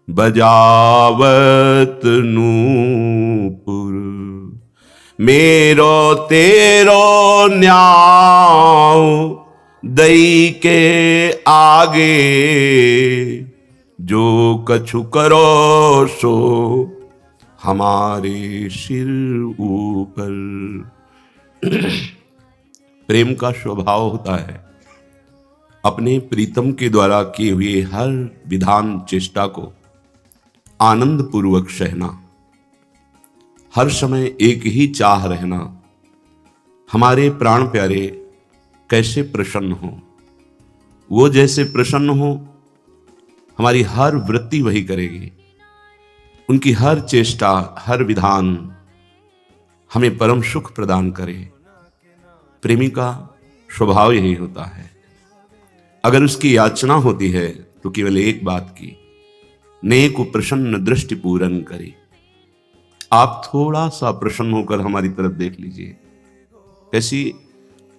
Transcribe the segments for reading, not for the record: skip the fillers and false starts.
बजावत नूपुर। मेरो तेरो न्याव दई के आगे, जो कछु करो सो हमारे सिर ऊपर। प्रेम का स्वभाव होता है अपने प्रीतम के द्वारा किए हुए हर विधान चेष्टा को आनंद पूर्वक सहना, हर समय एक ही चाह रहना। हमारे प्राण प्यारे कैसे प्रसन्न हो, वो जैसे प्रसन्न हो हमारी हर वृत्ति वही करेगी। उनकी हर चेष्टा, हर विधान हमें परम सुख प्रदान करे। प्रेमी का स्वभाव यही होता है। अगर उसकी याचना होती है तो केवल एक बात की, नेक प्रसन्न दृष्टि पूरन करे। आप थोड़ा सा प्रसन्न होकर हमारी तरफ देख लीजिए, कैसी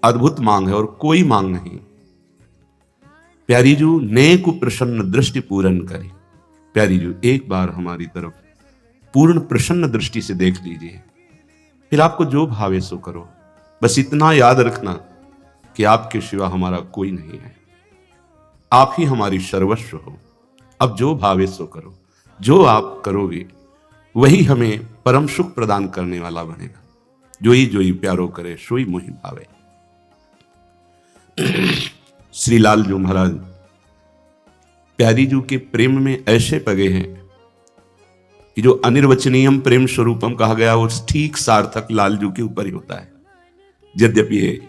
अद्भुत मांग है और कोई मांग नहीं। प्यारी जू नेक प्रसन्न दृष्टि पूरन करे। प्यारी जू एक बार हमारी तरफ पूर्ण प्रसन्न दृष्टि से देख लीजिए, फिर आपको जो भावे सो करो। बस इतना याद रखना कि आपके सिवा हमारा कोई नहीं है, आप ही हमारी सर्वस्व हो। अब जो भावे सो करो, जो आप करोगे वही हमें परम सुख प्रदान करने वाला बनेगा। जोई प्यारो करे सोई मोहि भावे। श्री लाल जू महाराज प्यारी जू के प्रेम में ऐसे पगे हैं कि जो अनिर्वचनीयम प्रेम स्वरूपम कहा गया वो ठीक सार्थक लालजू के ऊपर ही होता है। यद्यपि ये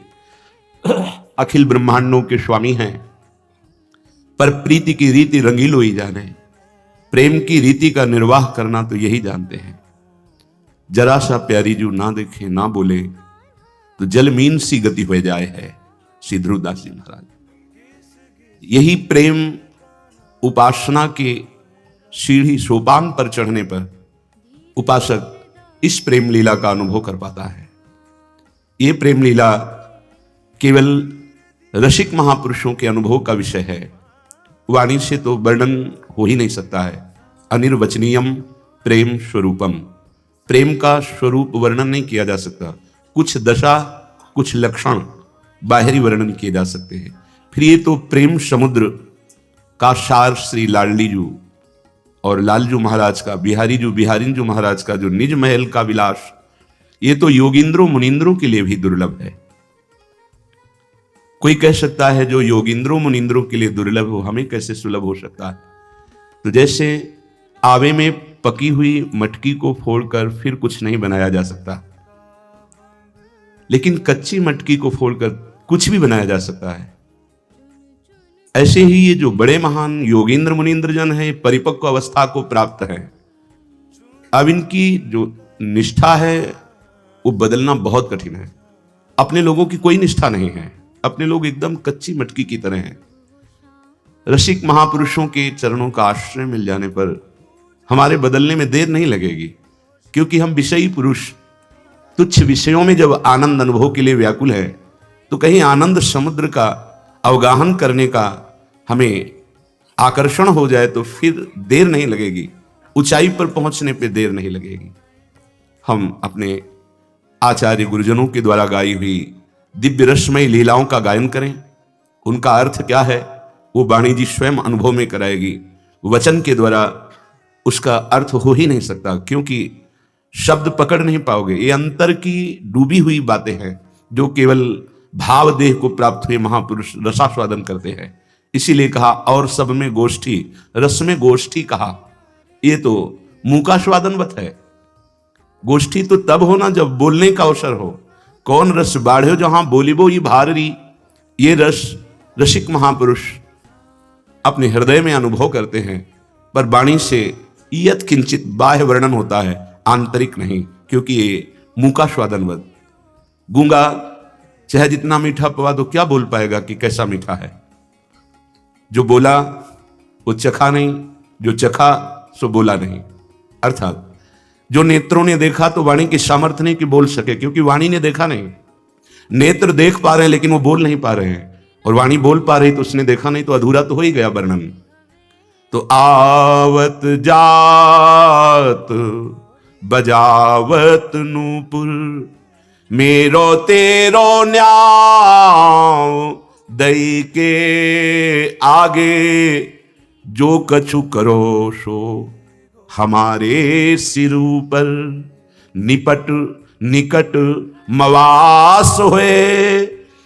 अखिल ब्रह्मांडों के स्वामी हैं, पर प्रीति की रीति रंगीलो ही जाने। प्रेम की रीति का निर्वाह करना तो यही जानते हैं। जरा सा प्यारी जू ना देखे ना बोले तो जलमीन सी गति हो जाए है। श्री ध्रुवदास जी महाराज, यही प्रेम उपासना के सीढ़ी सोपान पर चढ़ने पर उपासक इस प्रेम लीला का अनुभव कर पाता है। ये प्रेम लीला केवल रसिक महापुरुषों के अनुभव का विषय है, वाणी से तो वर्णन हो ही नहीं सकता है। अनिर्वचनीयम प्रेम स्वरूपम, प्रेम का स्वरूप वर्णन नहीं किया जा सकता। कुछ दशा, कुछ लक्षण बाहरी वर्णन किए जा सकते हैं। फिर ये तो प्रेम समुद्र का सार श्री लाडली जू और लालजू महाराज का, बिहारी जू महाराज का जो निज महल का विलास, ये तो योगींद्रों मुनींद्रों के लिए भी दुर्लभ है। कोई कह सकता है जो योगींद्रों मुनींद्रों के लिए दुर्लभ हो, हमें कैसे सुलभ हो सकता है? तो जैसे आवे में पकी हुई मटकी को फोड़कर फिर कुछ नहीं बनाया जा सकता, लेकिन कच्ची मटकी को फोड़कर कुछ भी बनाया जा सकता है। ऐसे ही ये जो बड़े महान योगींद्र मुनींद्र जन है, परिपक्व अवस्था को प्राप्त है। अब इनकी जो निष्ठा है वो बदलना बहुत कठिन है। अपने लोगों की कोई निष्ठा नहीं है, अपने लोग एकदम कच्ची मटकी की तरह हैं। रसिक महापुरुषों के चरणों का आश्रय मिल जाने पर हमारे बदलने में देर नहीं लगेगी, क्योंकि हम विषयी पुरुष तुच्छ विषयों में जब आनंद अनुभव के लिए व्याकुल है तो कहीं आनंद समुद्र का अवगाहन करने का हमें आकर्षण हो जाए तो फिर देर नहीं लगेगी, ऊंचाई पर पहुंचने पे देर नहीं लगेगी। हम अपने आचार्य गुरुजनों के द्वारा गाई हुई दिव्य रसमयी लीलाओं का गायन करें। उनका अर्थ क्या है वो वाणी जी स्वयं अनुभव में कराएगी। वचन के द्वारा उसका अर्थ हो ही नहीं सकता, क्योंकि शब्द पकड़ नहीं पाओगे। ये अंतर की डूबी हुई बातें हैं जो केवल भाव देह को प्राप्त हुए महापुरुष रसास्वादन करते हैं। इसीलिए कहा और सब में गोष्ठी, रस में गोष्ठी कहा। ये तो मुंह का स्वादनवत है। गोष्ठी तो तब होना जब बोलने का अवसर हो। कौन रस बाढ़ो जहां बोलिबो ये भारी, ये रस रसिक महापुरुष अपने हृदय में अनुभव करते हैं, पर वाणी से यत किंचित बाह्य वर्णन होता है, आंतरिक नहीं, क्योंकि ये मुंह का स्वादनवत। गूंगा चाहे जितना मीठा पवा तो क्या बोल पाएगा कि कैसा मीठा है। जो बोला वो चखा नहीं, जो चखा सो बोला नहीं। अर्थात जो नेत्रों ने देखा तो वाणी की सामर्थ्य नहीं कि बोल सके, क्योंकि वाणी ने देखा नहीं। नेत्र देख पा रहे हैं लेकिन वो बोल नहीं पा रहे हैं, और वाणी बोल पा रही तो उसने देखा नहीं, तो अधूरा तो हो ही गया वर्णन। तो आवत जात बजावत नूपुर, मेरो तेरो न्याव दई के आगे, जो कछु करो सो हमारे सिर पर, निपट निकट मवास हुए,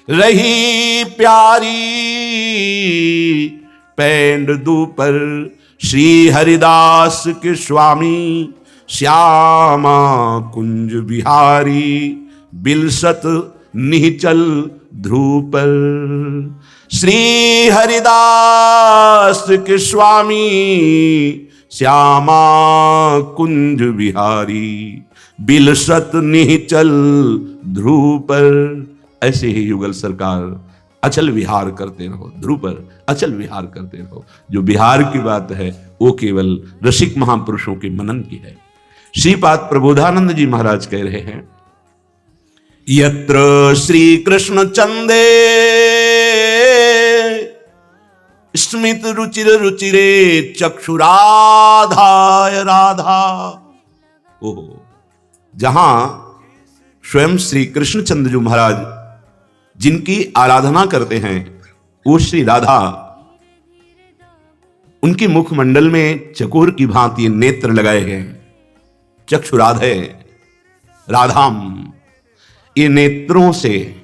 रही प्यारी पैंड दूपर, श्री हरिदास के स्वामी श्यामा कुंज बिहारी, बिलसत निचल ध्रुव पर। श्री हरिदास के स्वामी श्यामा कुंज बिहारी, बिलसत निचल ध्रुव पर। ऐसे ही युगल सरकार अचल विहार करते रहो, ध्रुव पर अचल विहार करते रहो। जो बिहार की बात है वो केवल रसिक महापुरुषों के मनन की है। श्रीपाद प्रबोधानंद जी महाराज कह रहे हैं, यत्र श्री कृष्ण चंदे स्मित रुचिर रुचिरे चक्षुराधाय राधा। ओहो, जहां स्वयं श्री कृष्ण चंद्र जी महाराज जिनकी आराधना करते हैं वो श्री राधा, उनके मुखमंडल में चकोर की भांति नेत्र लगाए गए, चक्षुराधे राधाम। ये नेत्रों से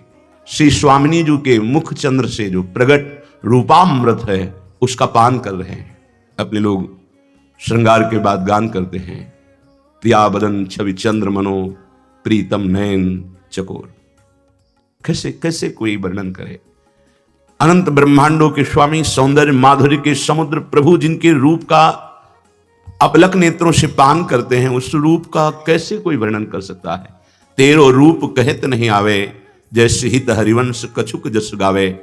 श्री स्वामिनी जी के मुख चंद्र से जो प्रगट रूपामृत है उसका पान कर रहे हैं। अपने लोग श्रृंगार के बाद गान करते हैं, प्रिया बदन छवि चंद्र मनो, प्रीतम नयन चकोर। कैसे कैसे कोई वर्णन करे। अनंत ब्रह्मांडों के स्वामी, सौंदर्य माधुर्य के समुद्र प्रभु, जिनके रूप का अपलक नेत्रों से पान करते हैं, उस रूप का कैसे कोई वर्णन कर सकता है। तेरो रूप कहत नहीं आवे, जैसे हित हरिवंश कछुक जस गावे।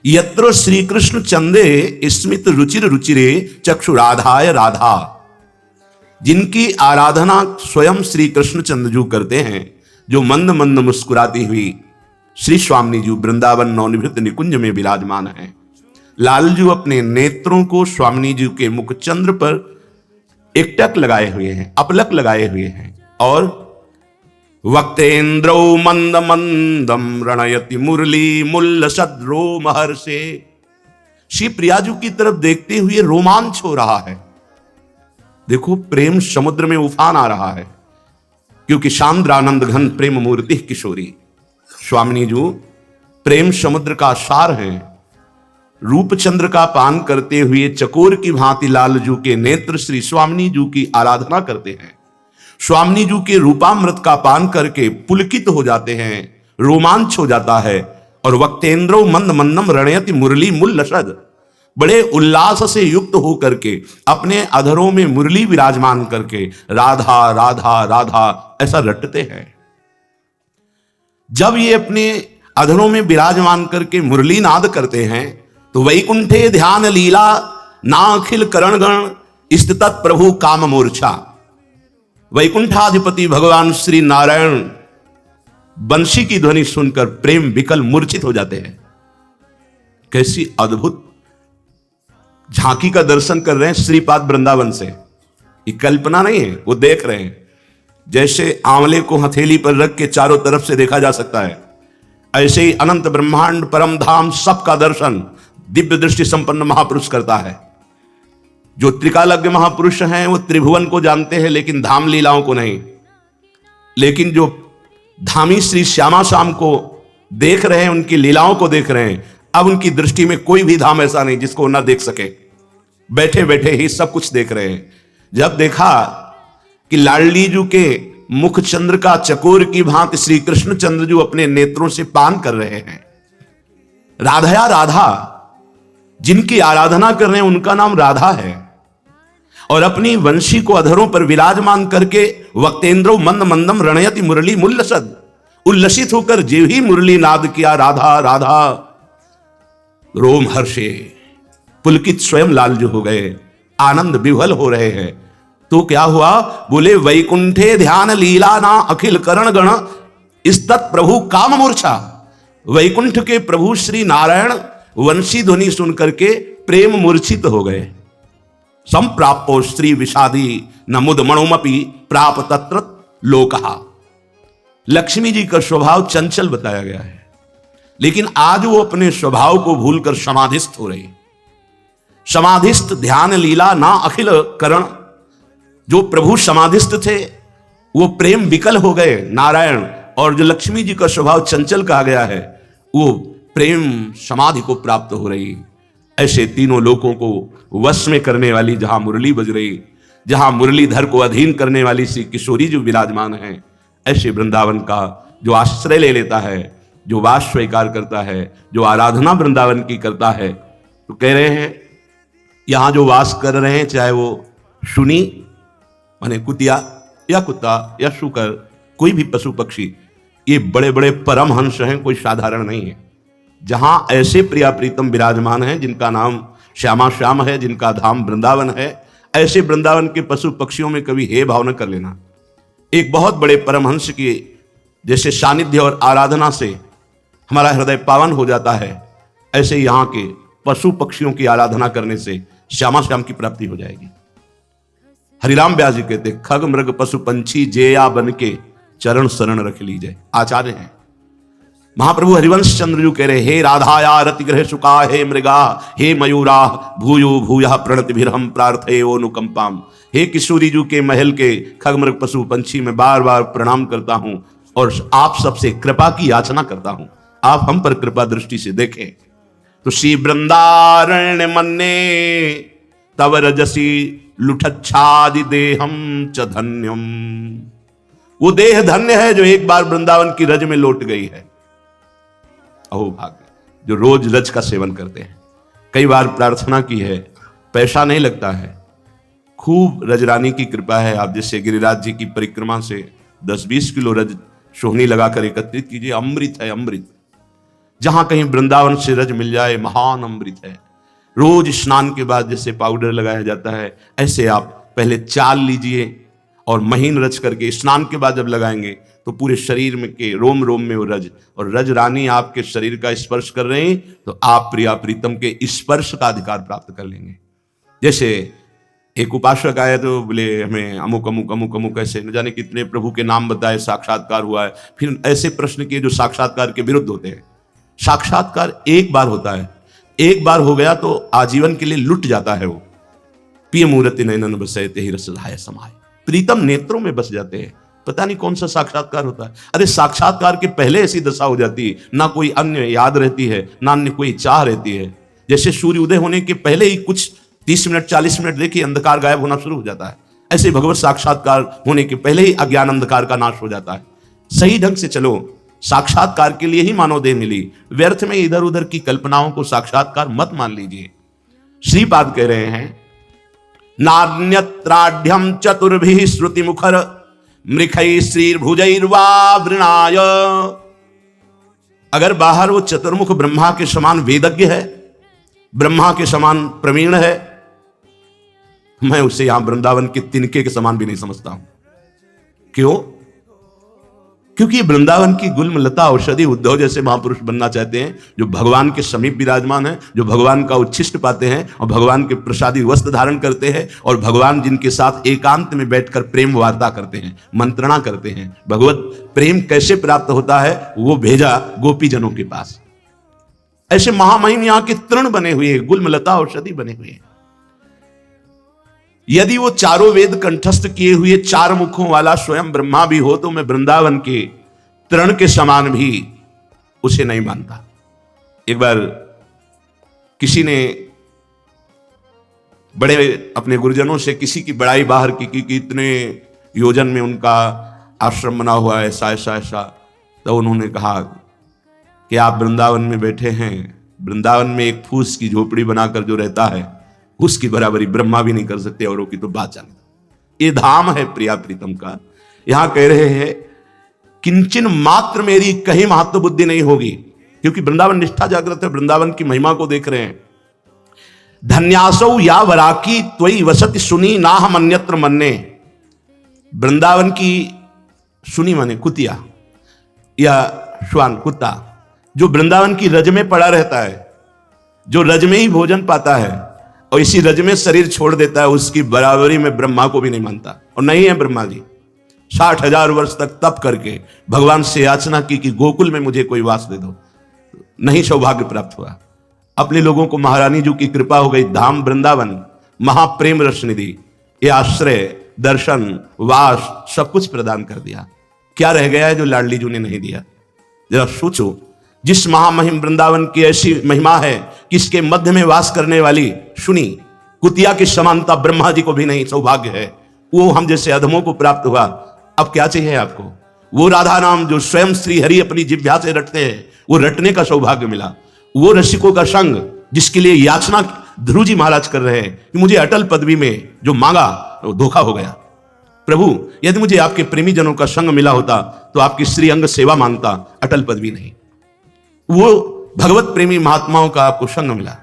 यत्र श्री कृष्ण चंदे स्मित रुचिर रुचिरे चक्षुराधाय राधा। जिनकी आराधना स्वयं श्री कृष्ण चंद्र जी करते हैं, जो मंद मंद मुस्कुराती हुई श्री स्वामी जी वृंदावन नवनिभृत निकुंज में विराजमान हैं। लालजू अपने नेत्रों को स्वामी जी के मुख चंद्र पर एकटक लगाए हुए हैं, अपलक लगाए हुए हैं, और वक्तेन्द्रौ मंद मंदम रणयति मुरली मुल्ल सद्रो महर्षे। श्री प्रियाजू की तरफ देखते हुए रोमांच हो रहा है। देखो, प्रेम समुद्र में उफान आ रहा है, क्योंकि शांद्रानंद घन प्रेम मूर्ति किशोरी स्वामिनी जी प्रेम समुद्र का सार हैं। रूपचंद्र का पान करते हुए चकोर की भांति लालजू के नेत्र श्री स्वामिनी जी की आराधना करते हैं। स्वामिनी जी के रूपामृत का पान करके पुलकित हो जाते हैं, रोमांच हो जाता है। और वक्तेन्द्रो मंद मंदम रणयति मुरली मुल्लसद, बड़े उल्लास से युक्त होकर के अपने अधरों में मुरली विराजमान करके राधा राधा राधा ऐसा रटते हैं। जब ये अपने अधरों में विराजमान करके मुरली नाद करते हैं तो वैकुंठे ध्यान लीला नाखिल करण गण स्थित प्रभु काम मूर्छा। वैकुंठाधिपति भगवान श्री नारायण बंशी की ध्वनि सुनकर प्रेम विकल मूर्छित हो जाते हैं। कैसी अद्भुत झांकी का दर्शन कर रहे हैं श्रीपाद वृंदावन से। ये कल्पना नहीं है, वो देख रहे हैं। जैसे आंवले को हथेली पर रख के चारों तरफ से देखा जा सकता है, ऐसे ही अनंत ब्रह्मांड परम धाम सबका दर्शन दिव्य दृष्टि संपन्न महापुरुष करता है। जो त्रिकालज्ञ महापुरुष हैं वो त्रिभुवन को जानते हैं, लेकिन धाम लीलाओं को नहीं। लेकिन जो धामी श्री श्यामा श्याम को देख रहे हैं, उनकी लीलाओं को देख रहे हैं, अब उनकी दृष्टि में कोई भी धाम ऐसा नहीं जिसको ना देख सके। बैठे बैठे ही सब कुछ देख रहे हैं। जब देखा कि लाडली जी के मुख चंद्र का चकोर की भांति श्री कृष्ण चंद्र जी अपने नेत्रों से पान कर रहे हैं, राधया राधा, जिनकी आराधना कर रहे हैं उनका नाम राधा है, और अपनी वंशी को अधरों पर विराजमान करके वक्तेन्द्रो मंद मंदम रणयति मुरली मुल्लसद, उल्लसित होकर जो ही मुरली नाद किया राधा राधा, रोम हर्षे, पुलकित स्वयं लालजू हो गए, आनंद विह्वल हो रहे हैं। तो क्या हुआ? बोले वैकुंठे ध्यान लीला ना अखिल करण गण स्तत प्रभु काम मूर्छा। वैकुंठ के प्रभु श्री नारायण वंशी ध्वनि सुन करके प्रेम मूर्छित हो गए। संप्राप्तो स्त्री विषादी न मुदमणुमपि प्राप तत्र लोकहा। लक्ष्मी जी का स्वभाव चंचल बताया गया है, लेकिन आज वो अपने स्वभाव को भूलकर समाधिस्थ हो रही। समाधिस्थ ध्यान लीला ना अखिल करण। जो प्रभु समाधिस्थ थे वो प्रेम विकल हो गए नारायण, और जो लक्ष्मी जी का स्वभाव चंचल कहा गया है वो प्रेम समाधि को प्राप्त हो रही। ऐसे तीनों लोगों को वश में करने वाली जहां मुरली बज रही, जहां मुरलीधर को अधीन करने वाली श्री किशोरी जो विराजमान है, ऐसे वृंदावन का जो आश्रय ले लेता है, जो वास स्वीकार करता है, जो आराधना वृंदावन की करता है, तो कह रहे हैं यहां जो वास कर रहे हैं, चाहे वो शुनी माने कुतिया या कुत्ता या शुकर, कोई भी पशु पक्षी, ये बड़े बड़े परमहंस हैं, कोई साधारण नहीं है। जहां ऐसे प्रिया प्रीतम विराजमान हैं जिनका नाम श्यामा श्याम है, जिनका धाम वृंदावन है, ऐसे वृंदावन के पशु पक्षियों में कभी हे भाव न कर लेना। एक बहुत बड़े परमहंस की जैसे सानिध्य और आराधना से हमारा हृदय पावन हो जाता है, ऐसे यहाँ के पशु पक्षियों की आराधना करने से श्यामा श्याम की प्राप्ति हो जाएगी। हरिराम व्यास जी कहते खग मृग पशु पंछी जेया बन के चरण शरण रख लीजिए। आचार्य हैं महाप्रभु हरिवंश चंद्र जी कह रहे हे राधाया रतिग्रह सुका, हे मृगा, हे मयूरा, भूयो भूया प्रणतिभिर्हम प्रार्थये अनुकंपाम। हे किशोरी जी के महल के खग मृग पशु पंछी में बार बार प्रणाम करता हूं और आप सबसे कृपा की याचना करता हूं, आप हम पर कृपा दृष्टि से देखें। तो श्री वृंदारण्य मन्ने तव रजसी लुठच्छादि देहम च धन्यम। वो देह धन्य है जो एक बार वृंदावन की रज में लौट गई है। अहो भाग्य जो रोज रज का सेवन करते हैं। कई बार प्रार्थना की है, पैसा नहीं लगता है, खूब रजरानी की कृपा है। आप जैसे गिरिराज जी की परिक्रमा से 10-20 किलो रज सोहनी लगाकर एकत्रित कीजिए, अमृत है अमृत। जहां कहीं वृंदावन से रज मिल जाए महान अमृत है। रोज स्नान के बाद जैसे पाउडर लगाया जाता है, ऐसे आप पहले चाल लीजिए और महीन रच करके स्नान के बाद जब लगाएंगे तो पूरे शरीर में के रोम रोम में वो रज, और रज रानी आपके शरीर का स्पर्श कर रहे हैं तो आप प्रिया प्रीतम के स्पर्श का अधिकार प्राप्त कर लेंगे। जैसे एक उपासक आए तो बोले हमें अमुक अमुक अमुक अमुक ऐसे न जाने कितने प्रभु के नाम बताए, साक्षात्कार हुआ है। फिर ऐसे प्रश्न किए जो साक्षात्कार के विरुद्ध होते हैं। साक्षात्कार एक बार होता है, एक बार हो गया तो आजीवन के लिए लुट जाता है। वो पिय मूर्ति नयनन बसते ही रसधाय समाय, प्रीतम नेत्रों में बस जाते हैं। पता नहीं कौन सा साक्षात्कार होता है। अरे साक्षात्कार के पहले ऐसी दशा हो जाती है, ना कोई अन्य याद रहती है, ना अन्य कोई चाह रहती है। जैसे सूर्य उदय होने के पहले ही कुछ 30 मिनट 40 मिनट देखिए अंधकार गायब होना शुरू हो जाता है। ऐसे भगवत साक्षात्कार होने के पहले ही अज्ञान अंधकार का नाश हो जाता है। सही ढंग से चलो, साक्षात्कार के लिए ही मानव देह मिली, व्यर्थ में इधर उधर की कल्पनाओं को साक्षात्कार मत मान लीजिए। श्रीपाद कह रहे हैं नान्यत्राढ्यम चतुर्भिः श्रुति मुखर मृखै श्रीर्भुजैर्वा वृणाय। अगर बाहर वो चतुर्मुख ब्रह्मा के समान वेदज्ञ है, ब्रह्मा के समान प्रवीण है, मैं उसे यहां वृंदावन के तिनके के समान भी नहीं समझता हूं। क्यों? क्योंकि वृंदावन की गुल्म लता औषधि उद्धव जैसे महापुरुष बनना चाहते हैं, जो भगवान के समीप विराजमान हैं, जो भगवान का उच्छिष्ट पाते हैं और भगवान के प्रसादी वस्त्र धारण करते हैं, और भगवान जिनके साथ एकांत में बैठकर प्रेम वार्ता करते हैं, मंत्रणा करते हैं। भगवत प्रेम कैसे प्राप्त होता है वो भेजा गोपी जनों के पास। ऐसे महामहिम यहां के तृण बने हुए हैं, गुल्म लता औषधि बने हुए हैं। यदि वो चारों वेद कंठस्थ किए हुए 4 मुखों वाला स्वयं ब्रह्मा भी हो तो मैं वृंदावन के तृण के समान भी उसे नहीं मानता। एक बार किसी ने बड़े अपने गुरुजनों से किसी की बड़ाई बाहर की कि इतने योजन में उनका आश्रम बना हुआ है, ऐसा ऐसा ऐसा। तो उन्होंने कहा कि आप वृंदावन में बैठे हैं, वृंदावन में एक फूस की झोपड़ी बनाकर जो रहता है उसकी बराबरी ब्रह्मा भी नहीं कर सकते, औरों की तो बात जानता। ये धाम है प्रिया प्रीतम का। यहां कह रहे हैं किंचन मात्र मेरी कहीं महत्व बुद्धि नहीं होगी, क्योंकि वृंदावन निष्ठा जागृत है, वृंदावन की महिमा को देख रहे हैं। धन्यासौ या वराकी त्वयि वसति सुनी ना हम अन्यत्र मन्ने। वृंदावन की सुनी माने कुतिया या श्वान कुत्ता, जो वृंदावन की रज में पड़ा रहता है, जो रज में ही भोजन पाता है और इसी रज में शरीर छोड़ देता है, उसकी बराबरी में ब्रह्मा को भी नहीं मानता। और नहीं है ब्रह्मा जी, 60,000 वर्ष तक तप करके भगवान से याचना की कि गोकुल में मुझे कोई वास दे दो, नहीं सौभाग्य प्राप्त हुआ। अपने लोगों को महारानी जी की कृपा हो गई, धाम वृंदावन महाप्रेम रस निधि, ये आश्रय, दर्शन, वास सब कुछ प्रदान कर दिया। क्या रह गया है जो लाडली जी ने नहीं दिया? जरा सोचो, जिस महामहिम वृंदावन की ऐसी महिमा है कि इसके मध्य में वास करने वाली सुनी कुतिया की समानता ब्रह्मा जी को भी नहीं सौभाग्य है, वो हम जैसे अधमों को प्राप्त हुआ। अब क्या चाहिए आपको? वो राधा नाम जो स्वयं श्री हरि अपनी जिह्वा से रटते हैं, वो रटने का सौभाग्य मिला। वो रसिकों का संग जिसके लिए याचना ध्रुव जी महाराज कर रहे हैं कि मुझे अटल पदवी में जो मांगा वो धोखा हो गया। प्रभु, यदि मुझे आपके प्रेमी जनों का संग मिला होता तो आपकी श्री अंग सेवा मांगता, अटल पदवी नहीं। वो भगवत प्रेमी महात्माओं का आपको संग मिला।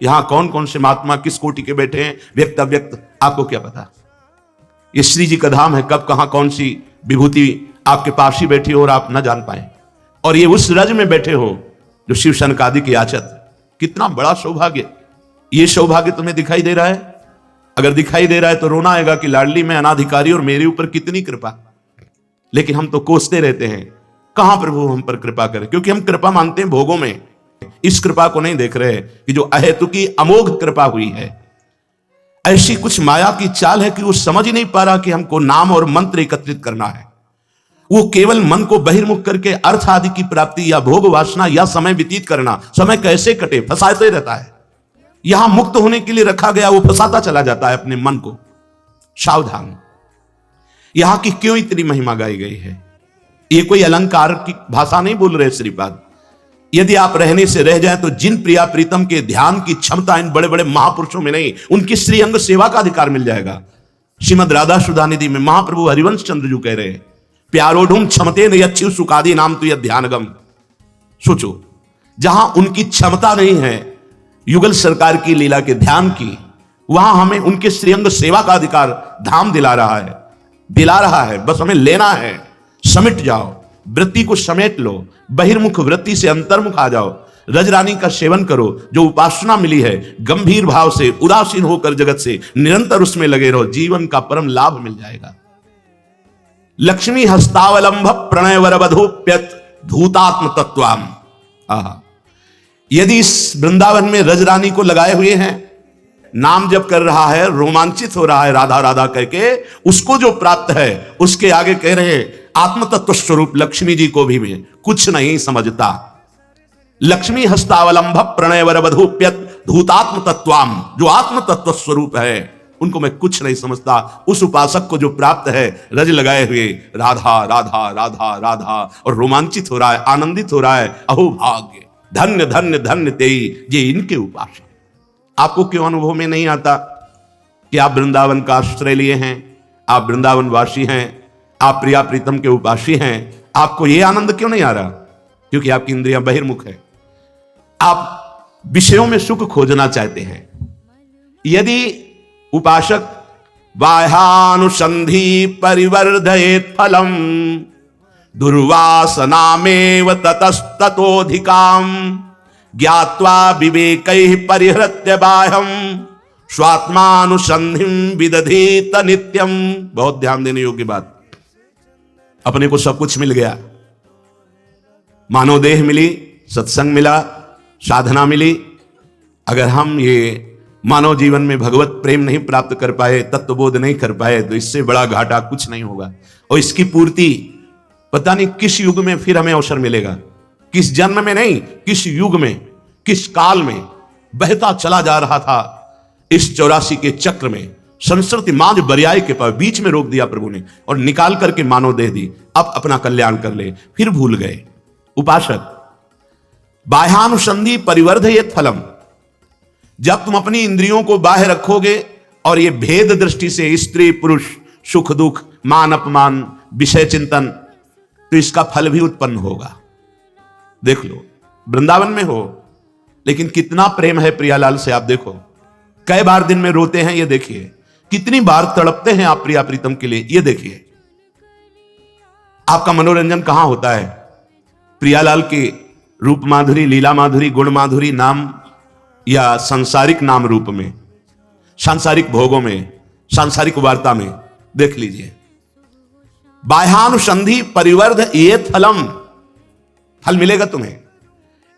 यहां कौन कौन से महात्मा किस कोटि के बैठे हैं, व्यक्त अव्यक्त, आपको क्या पता? ये श्री जी का धाम है, कब कहां कौन सी विभूति आपके पास ही बैठी हो और आप न जान पाए। और ये उस रज में बैठे हो जो शिव सनकादि की याचत। कितना बड़ा सौभाग्य! ये सौभाग्य तुम्हें दिखाई दे रहा है? अगर दिखाई दे रहा है तो रोना आएगा कि लाडली में अनाधिकारी और मेरे ऊपर कितनी कृपा। लेकिन हम तो कोसते रहते हैं, कहां प्रभु हम पर कृपा करें, क्योंकि हम कृपा मानते हैं भोगों में। इस कृपा को नहीं देख रहे कि जो अहेतु की अमोघ कृपा हुई है। ऐसी कुछ माया की चाल है कि वो समझ ही नहीं पा रहा कि हमको नाम और मंत्र एकत्रित करना है। वो केवल मन को बहिर्मुख करके अर्थ आदि की प्राप्ति या भोग वासना या समय व्यतीत करना, समय कैसे कटे फंसाते रहता है। यहां मुक्त होने के लिए रखा गया, वो फंसाता चला जाता है अपने मन को। सावधान! यहां की क्यों इतनी महिमा गाई गई है? ये कोई अलंकार की भाषा नहीं बोल रहे श्रीपाद। यदि आप रहने से रह जाएं तो जिन प्रिया प्रीतम के ध्यान की क्षमता इन बड़े बड़े महापुरुषों में नहीं, उनकी श्री अंग सेवा का अधिकार मिल जाएगा। श्रीमद राधा सुधा निधि में महाप्रभु हरिवंश चंद्र जी कह रहे हैं, प्यारोढ़ुम क्षमते न यच्छिव सुकादि नाम तो यह ध्यानगम। सोचो, जहां उनकी क्षमता नहीं है युगल सरकार की लीला के ध्यान की, वहां हमें उनके श्रीअंग सेवा का अधिकार धाम दिला रहा है। बस हमें लेना है। समिट जाओ, वृत्ति को समेट लो, बहिर्मुख वृत्ति से अंतर्मुख आ जाओ। रजरानी का सेवन करो, जो उपासना मिली है, गंभीर भाव से उदासीन होकर जगत से निरंतर उसमें लगे रहो, जीवन का परम लाभ मिल जाएगा। लक्ष्मी हस्तावलंब प्रणय वरवधूप्यत धूतात्म तत्वाम। यदि इस वृंदावन में रजरानी को लगाए हुए हैं, नाम जप कर रहा है, रोमांचित हो रहा है राधा राधा करके, उसको जो प्राप्त है उसके आगे कह रहे हैं आत्म तत्व स्वरूप लक्ष्मी जी को भी मैं कुछ नहीं समझता। लक्ष्मी हस्तावलंब प्रणय वरवधूप्यत धूतात्म तत्वाम, जो आत्म तत्व स्वरूप है उनको मैं कुछ नहीं समझता। उस उपासक को जो प्राप्त है रज लगाए हुए राधा राधा राधा राधा, और रोमांचित हो रहा है, आनंदित हो रहा है। अहो भाग्य, धन्य धन्य धन्य तेई ये इनके उपासक। आपको क्यों अनुभव में नहीं आता कि आप वृंदावन का आश्रय लिए हैं, आप वृंदावन वासी हैं, आप प्रिया प्रीतम के उपासी हैं? आपको यह आनंद क्यों नहीं आ रहा? क्योंकि आपकी इंद्रियां बहिर्मुख है। आप विषयों में सुख खोजना चाहते हैं। यदि उपासक बाह्यानुसंधि परिवर्धयेत फलम दुर्वासनामेव ततस्ततोधिकाम ज्ञात्वा विवेकैः परिहृत्य बाह्यम स्वात्मानुसंधिं विदधीत नित्यम। बहुत ध्यान देने योग्य बात। अपने को सब कुछ मिल गया, मानव देह मिली, सत्संग मिला, साधना मिली। अगर हम ये मानव जीवन में भगवत प्रेम नहीं प्राप्त कर पाए, तत्वबोध नहीं कर पाए, तो इससे बड़ा घाटा कुछ नहीं होगा। और इसकी पूर्ति पता नहीं किस युग में फिर हमें अवसर मिलेगा, किस जन्म में नहीं, किस युग में, किस काल में। बहता चला जा रहा था इस 84 के चक्र में, संस्कृति मांझ बरियाई के पास बीच में रोक दिया प्रभु ने और निकाल करके मानव दे दी। अब अपना कल्याण कर ले, फिर भूल गए। उपासक बाह्यानुसंधि परिवर्धयेत फलम, जब तुम अपनी इंद्रियों को बाहर रखोगे और ये भेद दृष्टि से स्त्री पुरुष, सुख दुख, मान अपमान, विषय चिंतन, तो इसका फल भी उत्पन्न होगा। देख लो, वृंदावन में हो लेकिन कितना प्रेम है प्रियालाल से, आप देखो। कई बार दिन में रोते हैं, ये देखिए। कितनी बार तड़पते हैं आप प्रिया प्रीतम के लिए, ये देखिए। आपका मनोरंजन कहां होता है? प्रियालाल के रूप माधुरी, लीला माधुरी, गुण माधुरी नाम या सांसारिक नाम रूप में? सांसारिक भोगों में, सांसारिक वार्ता में। देख लीजिए, बाह्यानुसंधि परिवर्ध ये फलम, फल मिलेगा तुम्हें।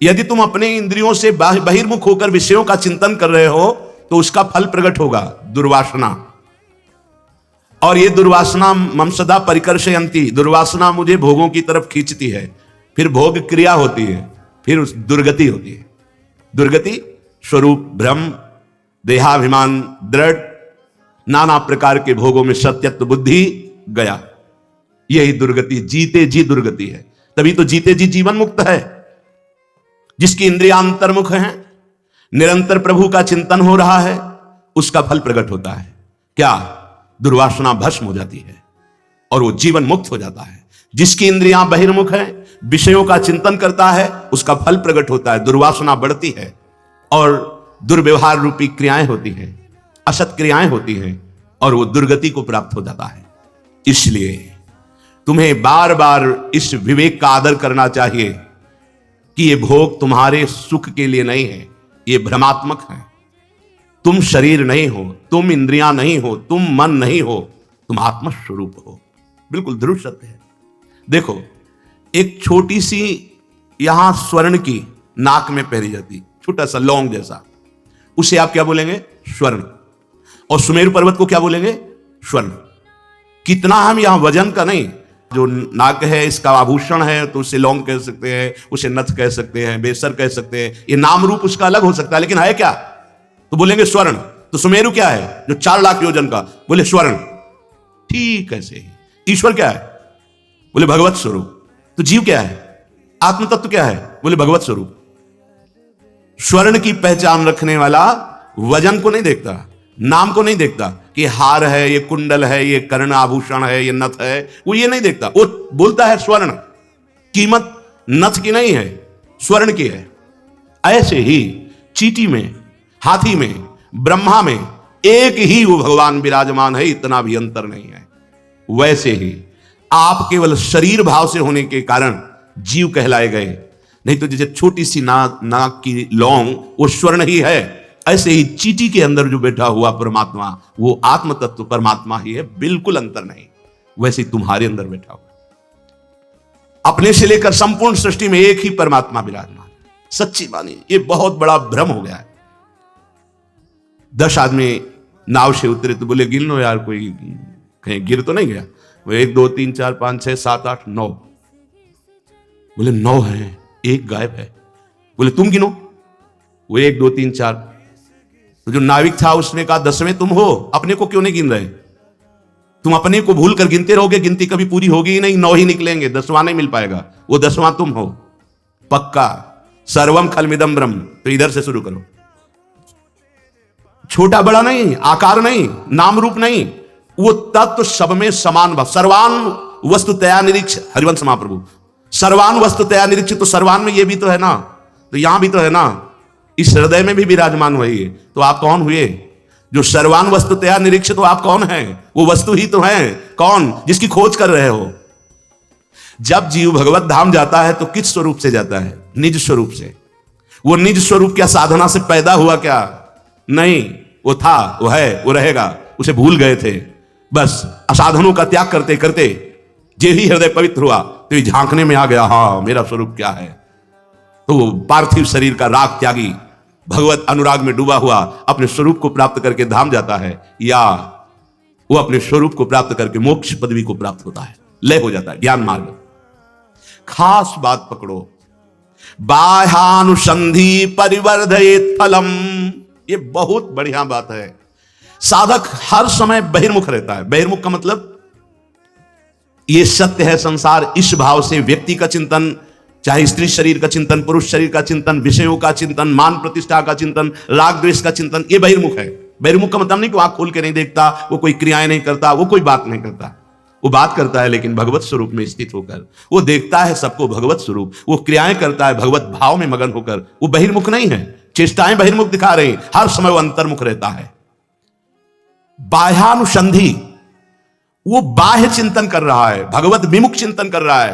यदि तुम अपने इंद्रियों से बहिर्मुख होकर विषयों का चिंतन कर रहे हो तो उसका फल प्रकट होगा, दुर्वासना। और ये दुर्वासना मम सदा परिकर्षयन्ति, दुर्वासना मुझे भोगों की तरफ खींचती है। फिर भोग क्रिया होती है, फिर उस दुर्गति होती है। दुर्गति स्वरूप भ्रम, देहाभिमान दृढ़, नाना प्रकार के भोगों में सत्यत्व बुद्धि गया। यही दुर्गति, जीते जी दुर्गति है। तभी तो जीते जी जीवन मुक्त है। जिसकी इंद्रियां अंतर्मुख हैं, निरंतर प्रभु का चिंतन हो रहा है, उसका फल प्रकट होता है। क्या? दुर्वासना भस्म हो जाती है और वो जीवन मुक्त हो जाता है। जिसकी इंद्रियां बहिर्मुख है, विषयों का चिंतन करता है, उसका फल प्रकट होता है, दुर्वासना बढ़ती है और दुर्व्यवहार रूपी क्रियाएं होती हैं, असत क्रियाएं होती हैं और वो दुर्गति को प्राप्त हो जाता है। इसलिए तुम्हें बार बार इस विवेक का आदर करना चाहिए कि ये भोग तुम्हारे सुख के लिए नहीं है, ये भ्रमात्मक है। तुम शरीर नहीं हो, तुम इंद्रियां नहीं हो, तुम मन नहीं हो, तुम आत्म स्वरूप हो। बिल्कुल ध्रुव सत्य है। देखो, एक छोटी सी यहां स्वर्ण की नाक में पहरी जाती, छोटा सा लौंग जैसा, उसे आप क्या बोलेंगे? स्वर्ण। और सुमेरु पर्वत को क्या बोलेंगे? स्वर्ण। कितना हम यहां वजन का नहीं, जो नाक है इसका आभूषण है तो उसे लौंग कह सकते हैं, उसे नथ कह सकते हैं, बेसर कह सकते हैं, ये नाम रूप उसका अलग हो सकता है, लेकिन है क्या? तो बोलेंगे स्वर्ण। तो सुमेरु क्या है? जो 4 लाख योजन का, बोले स्वर्ण। ठीक ऐसे ही ईश्वर क्या है? बोले भगवत स्वरूप। तो जीव क्या है? आत्म तत्व क्या है? बोले भगवत स्वरूप। स्वर्ण की पहचान रखने वाला वजन को नहीं देखता, नाम को नहीं देखता कि हार है, ये कुंडल है, ये कर्ण आभूषण है, ये नथ है, वो ये नहीं देखता। वो बोलता है स्वर्ण। कीमत नथ की नहीं है, स्वर्ण की है। ऐसे ही चींटी में, हाथी में, ब्रह्मा में एक ही वो भगवान विराजमान है, इतना भी अंतर नहीं है। वैसे ही आप केवल शरीर भाव से होने के कारण जीव कहलाए गए, नहीं तो जैसे छोटी सी नाक की लौंग वो स्वर्ण ही है, ऐसे ही चींटी के अंदर जो बैठा हुआ परमात्मा वो आत्म तत्व परमात्मा ही है, बिल्कुल अंतर नहीं। वैसे ही तुम्हारे अंदर बैठा हुआ, अपने से लेकर संपूर्ण सृष्टि में एक ही परमात्मा विराजमान। सच्ची बानी, ये बहुत बड़ा भ्रम हो गया है। 10 आदमी नाव से उतरे तो बोले गिन लो यार, कोई कहीं गिर तो नहीं गया? वो 1 2 3 4 5 6 7 8 9, बोले 9 है, एक गायब है। बोले तुम गिनो। वो 1 2 3 4, तो जो नाविक था उसने कहा 10वें तुम हो, अपने को क्यों नहीं गिन रहे? तुम अपने को भूल कर गिनते रहोगे, गिनती कभी पूरी होगी ही नहीं, 9 ही निकलेंगे, 10वां नहीं मिल पाएगा। वो 10वां तुम हो पक्का। सर्वम खलमिदम ब्रह्म। तो इधर से शुरू करो। छोटा बड़ा नहीं, आकार नहीं, नाम रूप नहीं, वो तत्व सब में समान भाव। सर्वान वस्तु तया निरीक्ष, हरिवंश महाप्रभु। सर्वान वस्तु तया निरीक्ष, तो सर्वान में ये भी तो है ना, तो यहां भी तो है ना, इस हृदय में भी विराजमान हुई है। तो आप कौन हुए? जो सर्वान वस्तु तया निरीक्ष, तो आप कौन है? वो वस्तु ही तो है। कौन? जिसकी खोज कर रहे हो। जब जीव भगवत धाम जाता है तो किस स्वरूप से जाता है? निज स्वरूप से। वो निज स्वरूप क्या साधना से पैदा हुआ क्या? नहीं, वो था, वो है, वो रहेगा। उसे भूल गए थे। बस असाधनों का त्याग करते करते जे ही हृदय पवित्र हुआ तो ये झांकने में आ गया, हाँ मेरा स्वरूप क्या है। तो वो पार्थिव शरीर का राग त्यागी भगवत अनुराग में डूबा हुआ अपने स्वरूप को प्राप्त करके धाम जाता है, या वो अपने स्वरूप को प्राप्त करके मोक्ष पदवी को प्राप्त होता है, लय हो जाता है, ज्ञान मार्ग। खास बात पकड़ो, बाह्यानुसंधि परिवर्धयेत फलम। ये बहुत बढ़िया बात है। साधक हर समय बहिर्मुख रहता है। बहिर्मुख का मतलब ये सत्य है, संसार इस भाव से व्यक्ति का चिंतन, चाहे स्त्री शरीर का चिंतन, पुरुष शरीर का चिंतन, विषयों का चिंतन, मान प्रतिष्ठा का चिंतन, राग द्वेष का चिंतन, ये बहिर्मुख है। बहिर्मुख का मतलब नहीं कि आंख खोल के नहीं देखता, वो कोई क्रियाएं नहीं करता, वो कोई बात नहीं करता। वो बात करता है लेकिन भगवत स्वरूप में स्थित होकर। वो देखता है सबको भगवत स्वरूप, वो क्रियाएं करता है भगवत भाव में मगन होकर। वो बहिर्मुख नहीं है। चेष्टाएं बहिर्मुख दिखा रही, हर समय वो अंतर्मुख रहता है। बाह्यानुसंधि, वो बाह्य चिंतन कर रहा है, भगवत विमुख चिंतन कर रहा है,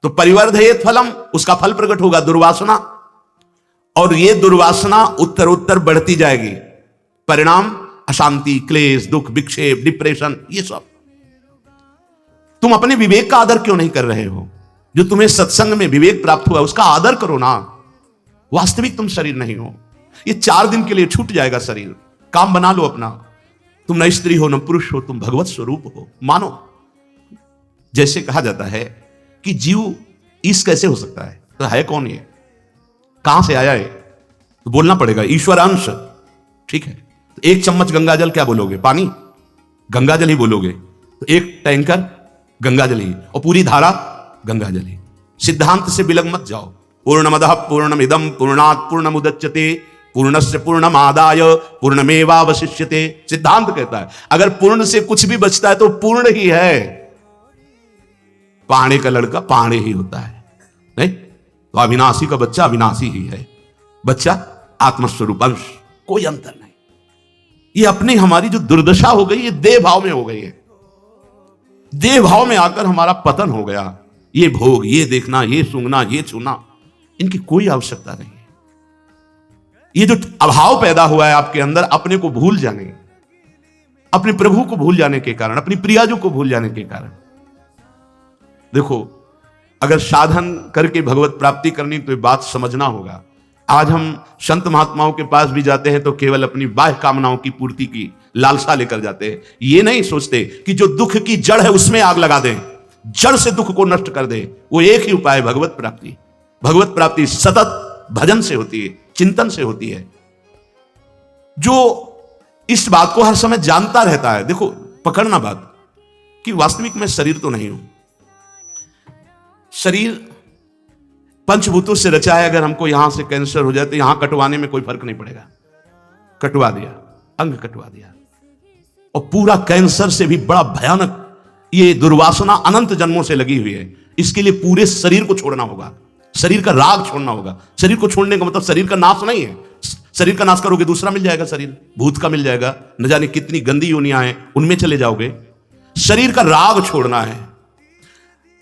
तो परिवर्धयेत फलम, उसका फल प्रकट होगा, दुर्वासना। और ये दुर्वासना उत्तर उत्तर बढ़ती जाएगी। परिणाम अशांति, क्लेश, दुख, विक्षेप, डिप्रेशन, ये सब। तुम अपने विवेक का आदर क्यों नहीं कर रहे हो? जो तुम्हें सत्संग में विवेक प्राप्त हुआ उसका आदर करो ना। वास्तविक तुम शरीर नहीं हो। ये 4 दिन के लिए छूट जाएगा शरीर। काम बना लो अपना। तुम न स्त्री हो न पुरुष हो, तुम भगवत स्वरूप हो, मानो। जैसे कहा जाता है कि जीव ईश कैसे हो सकता है, तो है कौन ये, कहां से आया है? तो बोलना पड़ेगा ईश्वर अंश, ठीक है। तो 1 चम्मच गंगाजल क्या बोलोगे? पानी, गंगाजल ही बोलोगे। तो 1 टैंकर गंगाजल ही, और पूरी धारा गंगाजल ही। सिद्धांत से बिलग मत जाओ। पूर्णमदः पूर्णमिदं पूर्णात् पूर्णमुदच्यते पूर्णस्य पूर्णमादाय पूर्णमेवावशिष्यते। सिद्धांत कहता है अगर पूर्ण से कुछ भी बचता है तो पूर्ण ही है। पाणे का लड़का पाणे ही होता है, नहीं तो अविनाशी का बच्चा अविनाशी ही है। बच्चा आत्मस्वरूप अंश, कोई अंतर नहीं। ये अपनी हमारी जो दुर्दशा हो गई, ये देह भाव में हो गई है। देह भाव में आकर हमारा पतन हो गया। ये भोग, ये देखना, ये सूंघना, ये छूना, इनकी कोई आवश्यकता नहीं है। ये जो अभाव पैदा हुआ है आपके अंदर, अपने को भूल जाने, अपने प्रभु को भूल जाने के कारण, अपनी प्रियाजू को भूल जाने के कारण। देखो, अगर साधन करके भगवत प्राप्ति करनी तो ये बात समझना होगा। आज हम संत महात्माओं के पास भी जाते हैं तो केवल अपनी बाह्य कामनाओं की पूर्ति की लालसा लेकर जाते हैं। ये नहीं सोचते कि जो दुख की जड़ है उसमें आग लगा दें, जड़ से दुख को नष्ट कर दें। वो एक ही उपाय है, भगवत प्राप्ति। भगवत प्राप्ति सतत भजन से होती है, चिंतन से होती है। जो इस बात को हर समय जानता रहता है, देखो पकड़ना बात कि वास्तविक में शरीर तो नहीं हूं। शरीर पंचभूतों से रचा है। अगर हमको यहां से कैंसर हो जाए तो यहां कटवाने में कोई फर्क नहीं पड़ेगा। कटवा दिया, अंग कटवा दिया, और पूरा कैंसर से भी बड़ा भयानक ये दुर्वासना अनंत जन्मों से लगी हुई है। इसके लिए पूरे शरीर को छोड़ना होगा, शरीर का राग छोड़ना होगा। शरीर को छोड़ने का मतलब शरीर का नाश नहीं है। शरीर का नाश करोगे दूसरा मिल जाएगा, शरीर भूत का मिल जाएगा, न जाने कितनी गंदी योनियां हैं उनमें चले जाओगे। शरीर का राग छोड़ना है।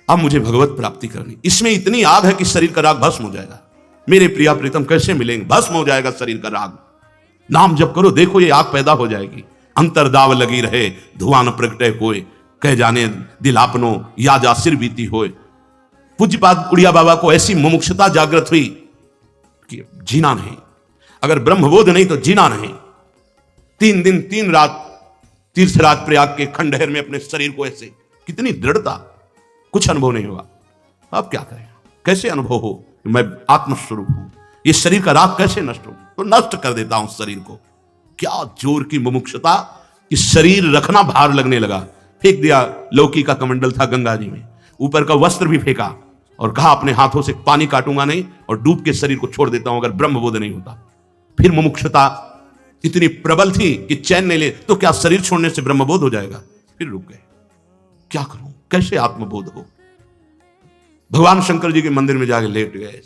अब मुझे भगवत प्राप्ति करनी, इसमें इतनी आग है कि शरीर का राग भस्म हो जाएगा। मेरे प्रिया प्रीतम कैसे मिलेंगे? भस्म हो जाएगा शरीर का राग। नाम जप करो, देखो ये आग पैदा हो जाएगी। अंतरदाव लगी रहे, धुआं न प्रगटे होए, कह जाने दिल आपनो या जा सिर बीती होए। पूज्यपाद उड़िया बाबा को ऐसी मुमुक्षुता जागृत हुई कि जीना नहीं, अगर ब्रह्मबोध नहीं तो जीना नहीं। 3 दिन 3 रात तीर्थराज प्रयाग के खंडहर में अपने शरीर को ऐसे, कितनी दृढ़ता, कुछ अनुभव नहीं हुआ। अब क्या करें? कैसे अनुभव हो मैं आत्मस्वरूप हूं, ये शरीर का राग कैसे नष्ट हो? तो नष्ट कर देता हूं शरीर को। क्या जोर की मुमुक्षुता कि शरीर रखना भार लगने लगा। फेंक दिया, लौकी का कमंडल था गंगा जी में, ऊपर का वस्त्र भी फेंका और कहा अपने हाथों से पानी काटूंगा नहीं और डूब के शरीर को छोड़ देता हूं अगर ब्रह्मबोध नहीं होता। फिर मुमुक्षुता इतनी प्रबल थी कि चैन नहीं ले, तो क्या शरीर छोड़ने से ब्रह्मबोध हो जाएगा? फिर रुक गए, क्या करूं, कैसे आत्मबोध हो? भगवान शंकर जी के मंदिर में जाके लेट गए।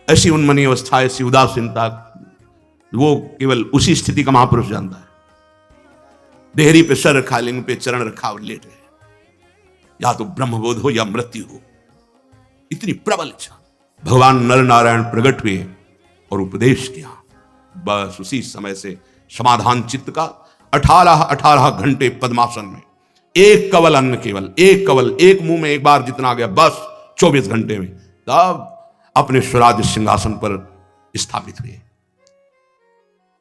ऐसी उन्मनी अवस्था, ऐसी उदासीनता, वो केवल उसी स्थिति का महापुरुष जानता है। देहरी पे सर रखा, लिंग पे चरण रखा और लेट गए। या तो ब्रह्मबोध हो या मृत्यु हो, इतनी प्रबल इच्छा। भगवान नर नारायण प्रकट हुए और उपदेश किया। बस उसी समय से समाधान चित्त का 18 घंटे पद्मासन में, एक कवल अन्न, केवल एक कवल, एक मुंह में एक बार जितना आ गया, बस 24 घंटे में तब अपने स्वराज सिंहासन पर स्थापित हुए।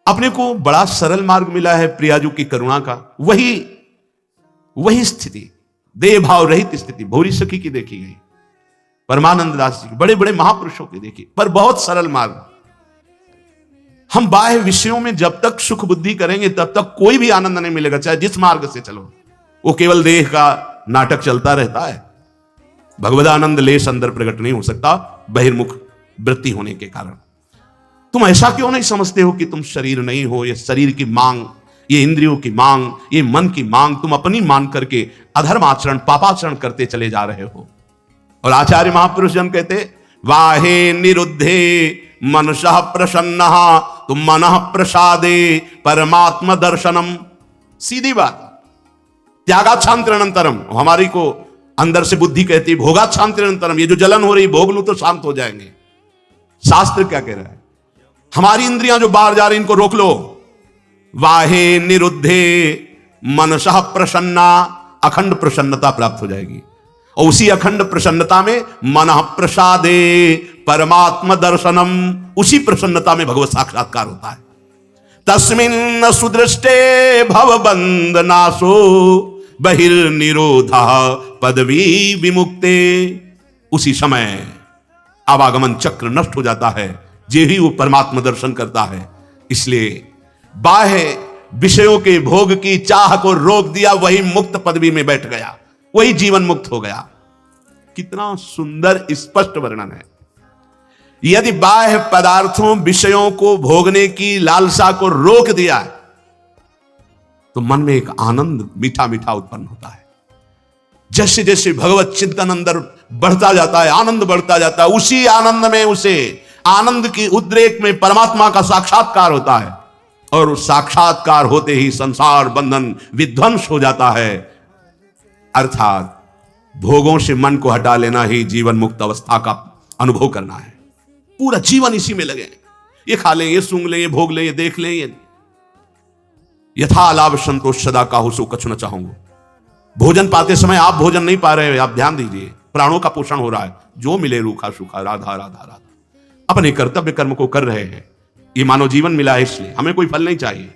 अपने को बड़ा सरल मार्ग मिला है प्रियाजू की करुणा का। वही स्थिति, देह भाव रहित स्थिति भौरी सखी की देखी गई, परमानंद दास जी की, बड़े बड़े महापुरुषों की देखी, पर बहुत सरल मार्ग। हम बाह्य विषयों में जब तक सुख बुद्धि करेंगे तब तक कोई भी आनंद नहीं मिलेगा, चाहे जिस मार्ग से चलो। वो केवल देह का नाटक चलता रहता है। भगवदानंद लेश अंदर प्रकट नहीं हो सकता बहिर्मुख वृत्ति होने के कारण। तुम ऐसा क्यों नहीं समझते हो कि तुम शरीर नहीं हो? ये शरीर की मांग, ये इंद्रियों की मांग, ये मन की मांग तुम अपनी मान करके अधर्म आचरण, पापाचरण करते चले जा रहे हो। और आचार्य महापुरुष जन कहते, वाहे निरुद्धे मनसः प्रसन्नः तुम मनः प्रसादे परमात्म दर्शनम। सीधी बात। त्यागाच्छांतिरनंतरम, हमारी को अंदर से बुद्धि कहती है भोगाच्छांतिरनंतरम, ये जो जलन हो रही भोग लूं तो शांत हो जाएंगे। शास्त्र क्या कह रहा है? हमारी इंद्रियां जो बाहर जा रही इनको रोक लो, वाहे निरुद्धे मनसः प्रसन्ना, अखंड प्रसन्नता प्राप्त हो जाएगी। और उसी अखंड प्रसन्नता में मनः प्रसादे परमात्म दर्शनम, उसी प्रसन्नता में भगवत साक्षात्कार होता है। तस्मिन् सुदृष्टे भवबंध नाशो बहिर्निरोधः पदवी विमुक्ते, उसी समय आवागमन चक्र नष्ट हो जाता है जे ही वो परमात्मा दर्शन करता है। इसलिए बाह्य विषयों के भोग की चाह को रोक दिया, वही मुक्त पदवी में बैठ गया, वही जीवन मुक्त हो गया। कितना सुंदर स्पष्ट वर्णन है। यदि बाह्य पदार्थों विषयों को भोगने की लालसा को रोक दिया तो मन में एक आनंद मीठा मीठा उत्पन्न होता है। जैसे जैसे भगवत चिंतन अंदर बढ़ता जाता है, आनंद बढ़ता जाता है, उसी आनंद में उसे आनंद की उद्रेक में परमात्मा का साक्षात्कार होता है। और उस साक्षात्कार होते ही संसार बंधन विध्वंस हो जाता है। अर्थात भोगों से मन को हटा लेना ही जीवन मुक्त अवस्था का अनुभव करना है। पूरा जीवन इसी में लगे, ये खा लें, ये सूंघ लें, ये भोग लें, ये देख लें, ये यथा लाभ संतोष सदा काहू सो कछु न चाहूंगा। भोजन पाते समय आप भोजन नहीं पा रहे, आप ध्यान दीजिए, प्राणों का पोषण हो रहा है, जो मिले रूखा सूखा, राधा राधा राधा, अपने कर्तव्य कर्म को कर रहे हैं। ये मानव जीवन मिला है, इसलिए हमें कोई फल नहीं चाहिए,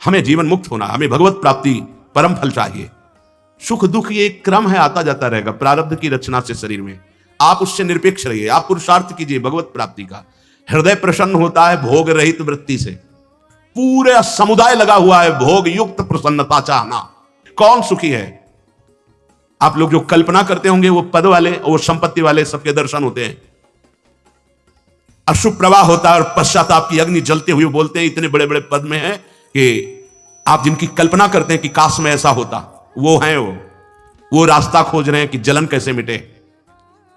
हमें जीवन मुक्त होना, हमें भगवत प्राप्ति परम फल चाहिए। सुख दुख ये एक क्रम है, आता जाता रहेगा प्रारब्ध की रचना से शरीर में। आप उससे निरपेक्ष रहिए, आप पुरुषार्थ कीजिए भगवत प्राप्ति का। हृदय प्रसन्न होता है भोग रहित वृत्ति से। पूरे समुदाय लगा हुआ है भोग युक्त प्रसन्नता चाहना। कौन सुखी है? आप लोग जो कल्पना करते होंगे वो पद वाले और वो संपत्ति वाले सबके दर्शन होते हैं, अशुभ प्रवाह होता है और पश्चाताप की अग्नि जलते हुए बोलते हैं इतने बड़े बड़े पद में है कि आप जिनकी कल्पना करते हैं कि काश में ऐसा होता, वो हैं वो रास्ता खोज रहे हैं कि जलन कैसे मिटे।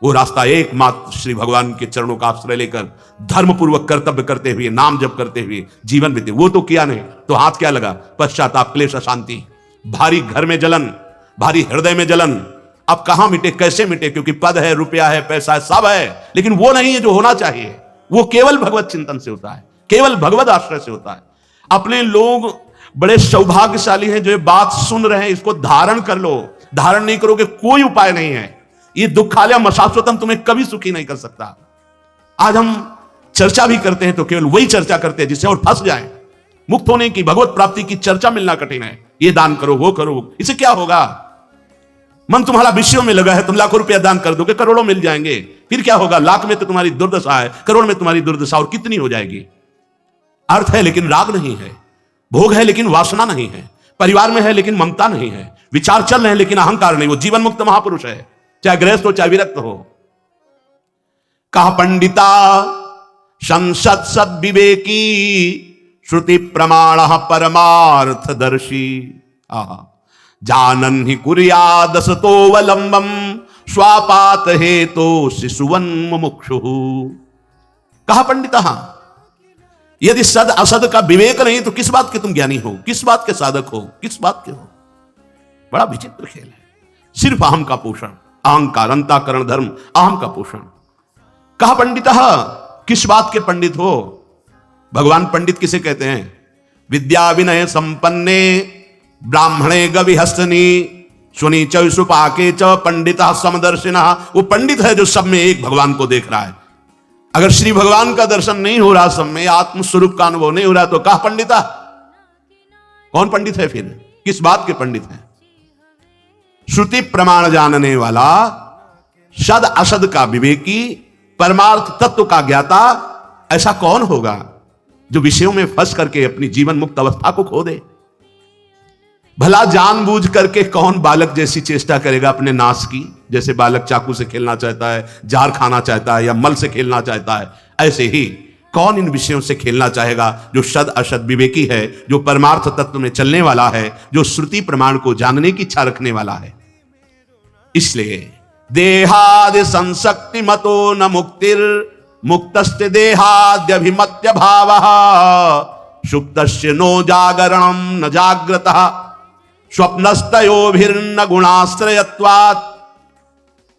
वो रास्ता एकमात्र श्री भगवान के चरणों का आश्रय लेकर धर्म पूर्वक कर्तव्य करते हुए, नाम जप करते हुए जीवन बीते। वो तो किया नहीं तो हाथ क्या लगा? पश्चाताप, क्लेश, अशांति, भारी घर में जलन, भारी हृदय में जलन। अब कहां मिटे, कैसे मिटे? क्योंकि पद है, रुपया है, पैसा है, सब है, लेकिन वो नहीं है जो होना चाहिए। वो केवल भगवत चिंतन से होता है, केवल भगवत आश्रय से होता है। अपने लोग बड़े सौभाग्यशाली हैं जो ये बात सुन रहे हैं, इसको धारण कर लो। धारण नहीं करोगे कोई उपाय नहीं है। ये दुखालय मशाश्वतम तुम्हें कभी सुखी नहीं कर सकता। आज हम चर्चा भी करते हैं तो केवल वही चर्चा करते हैं जिससे और फंस जाएं। मुक्त होने की, भगवत प्राप्ति की चर्चा मिलना कठिन है। ये दान करो, वो करो, इससे क्या होगा? मन तुम्हारा विषयों में लगा है, तुम लाखों रुपया दान कर दोगे, करोड़ों मिल जाएंगे, फिर क्या होगा? लाख में तो तुम्हारी दुर्दशा है, करोड़ में तुम्हारी दुर्दशा और कितनी हो जाएगी? अर्थ है लेकिन राग नहीं है, भोग है लेकिन वासना नहीं है, परिवार में है लेकिन ममता नहीं है, विचार चल रहे हैं लेकिन अहंकार नहीं। वो जीवन मुक्त महापुरुष है, चाहे गृहस्थ हो चाहे विरक्त हो। कहा पंडिता संसद सद विवेकी श्रुति प्रमाण परमार्थ दर्शी जानन ही कुर्यादसतोवलंबम स्वापात हेतो शिशुवन मुमुक्षु। कहा पंडिता, यदि सद असद का विवेक नहीं तो किस बात के तुम ज्ञानी हो, किस बात के साधक हो, किस बात के हो? बड़ा विचित्र खेल है। सिर्फ अहम का पोषण, अहंकार, अंतःकरण धर्म, अहम का पोषण। कहा पंडिता, किस बात के पंडित हो? भगवान पंडित किसे कहते हैं? विद्या विनय संपन्ने ब्राह्मणे गविहस्तनी सुनी च सुपाके च पंडिता समदर्शिना। वो पंडित है जो सब में एक भगवान को देख रहा है। अगर श्री भगवान का दर्शन नहीं हो रहा, सब में आत्मस्वरूप का अनुभव नहीं हो रहा, तो कहा पंडिता? कौन पंडित है फिर? किस बात के पंडित है? श्रुति प्रमाण जानने वाला, सद असद का विवेकी, परमार्थ तत्व का ज्ञाता, ऐसा कौन होगा जो विषयों में फंस करके अपनी जीवन मुक्त अवस्था को खो दे? भला जानबूझ करके कौन बालक जैसी चेष्टा करेगा अपने नाश की? जैसे बालक चाकू से खेलना चाहता है, जार खाना चाहता है या मल से खेलना चाहता है, ऐसे ही कौन इन विषयों से खेलना चाहेगा जो सद असद विवेकी है, जो परमार्थ तत्व में चलने वाला है, जो श्रुति प्रमाण को जानने की इच्छा रखने वाला है। इसलिए देहादि संशक्ति मतो न मुक्तिर मुक्तस्ते देहाद्यभिमत्य भावः सुप्तस्य नो जागरणं न जाग्रतः स्वप्नस्तयोभिर्न गुणाश्रयत्वात्।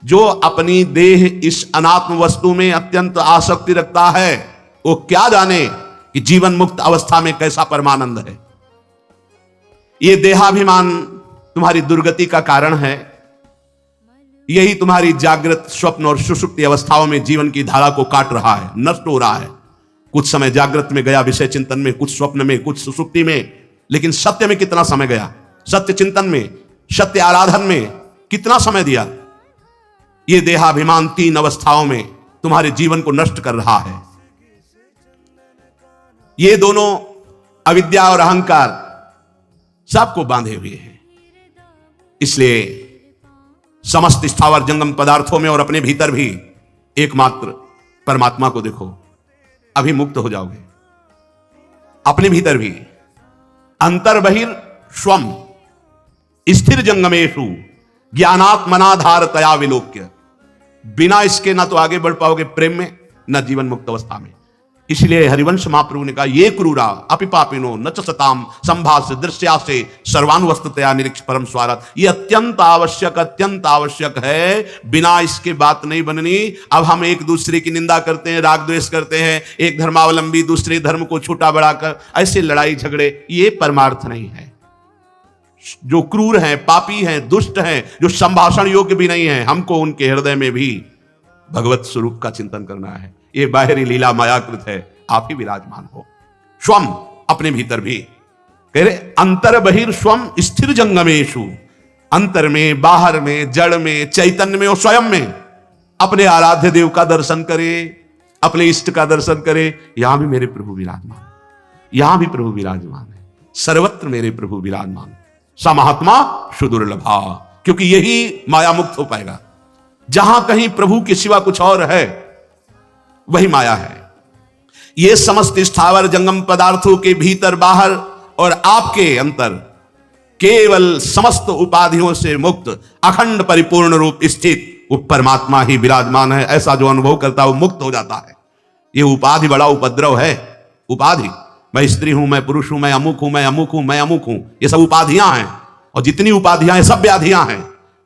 जो अपनी देह इस अनात्म वस्तु में अत्यंत आसक्ति रखता है, वो क्या जाने कि जीवन मुक्त अवस्था में कैसा परमानंद है। ये देहाभिमान तुम्हारी दुर्गति का कारण है। यही तुम्हारी जागृत, स्वप्न और सुषुप्ति अवस्थाओं में जीवन की धारा को काट रहा है, नष्ट हो रहा है। कुछ समय जागृत में गया विषय चिंतन में, कुछ स्वप्न में, कुछ सुषुप्ति में, लेकिन सत्य में कितना समय गया? सत्य चिंतन में, सत्य आराधन में कितना समय दिया? ये देहाभिमान 3 अवस्थाओं में तुम्हारे जीवन को नष्ट कर रहा है। ये दोनों अविद्या और अहंकार सबको बांधे हुए हैं। इसलिए समस्त स्थावर जंगम पदार्थों में और अपने भीतर भी एकमात्र परमात्मा को देखो, अभी मुक्त हो जाओगे। अपने भीतर भी अंतर बहिर स्वम स्थिर जंगमेशु ज्ञानात्मनाधारतया विलोक्य। बिना इसके ना तो आगे बढ़ पाओगे प्रेम में, न जीवन मुक्त अवस्था में। इसलिए हरिवंश महाप्रभु ने कहा, ये क्रूरा अपिपापिनो न च सताम संभाष्य दृश्यासे सर्वानुवस्ततया निरीक्ष परम स्वारथ। ये अत्यंत आवश्यक है, बिना इसके बात नहीं बननी। अब हम एक दूसरे की निंदा करते हैं, राग द्वेष करते हैं, एक धर्मावलंबी दूसरे धर्म को छोटा बढ़ाकर ऐसे लड़ाई झगड़े, ये परमार्थ नहीं है। जो क्रूर हैं, पापी हैं, दुष्ट हैं, जो संभाषण योग्य भी नहीं है, हमको उनके हृदय में भी भगवत स्वरूप का चिंतन करना है। ये बाहरी लीला मायाकृत है, आप ही विराजमान हो। स्वम अपने भीतर भी कह रहे, अंतर बहिर स्वम स्थिर जंगमेशु। अंतर में, बाहर में, जड़ में, चैतन्य में और स्वयं में अपने आराध्य देव का दर्शन करे, अपने इष्ट का दर्शन करे। यहां भी मेरे प्रभु विराजमान है, यहां भी प्रभु विराजमान है, सर्वत्र मेरे प्रभु विराजमान। सा महात्मा सुदुर्लभा, क्योंकि यही माया मुक्त हो पाएगा। जहां कहीं प्रभु के सिवा कुछ और है, वही माया है। ये समस्त स्थावर जंगम पदार्थों के भीतर, बाहर और आपके अंतर केवल समस्त उपाधियों से मुक्त अखंड परिपूर्ण रूप स्थित वो परमात्मा ही विराजमान है। ऐसा जो अनुभव करता है वो मुक्त हो जाता है। ये उपाधि बड़ा उपद्रव है। उपाधि, मैं स्त्री हूं, मैं पुरुष हूं, मैं अमुक हूं, मैं अमुक हूं, मैं अमुक हूं, ये सब उपाधियां हैं। और जितनी उपाधियां हैं सब व्याधियां हैं।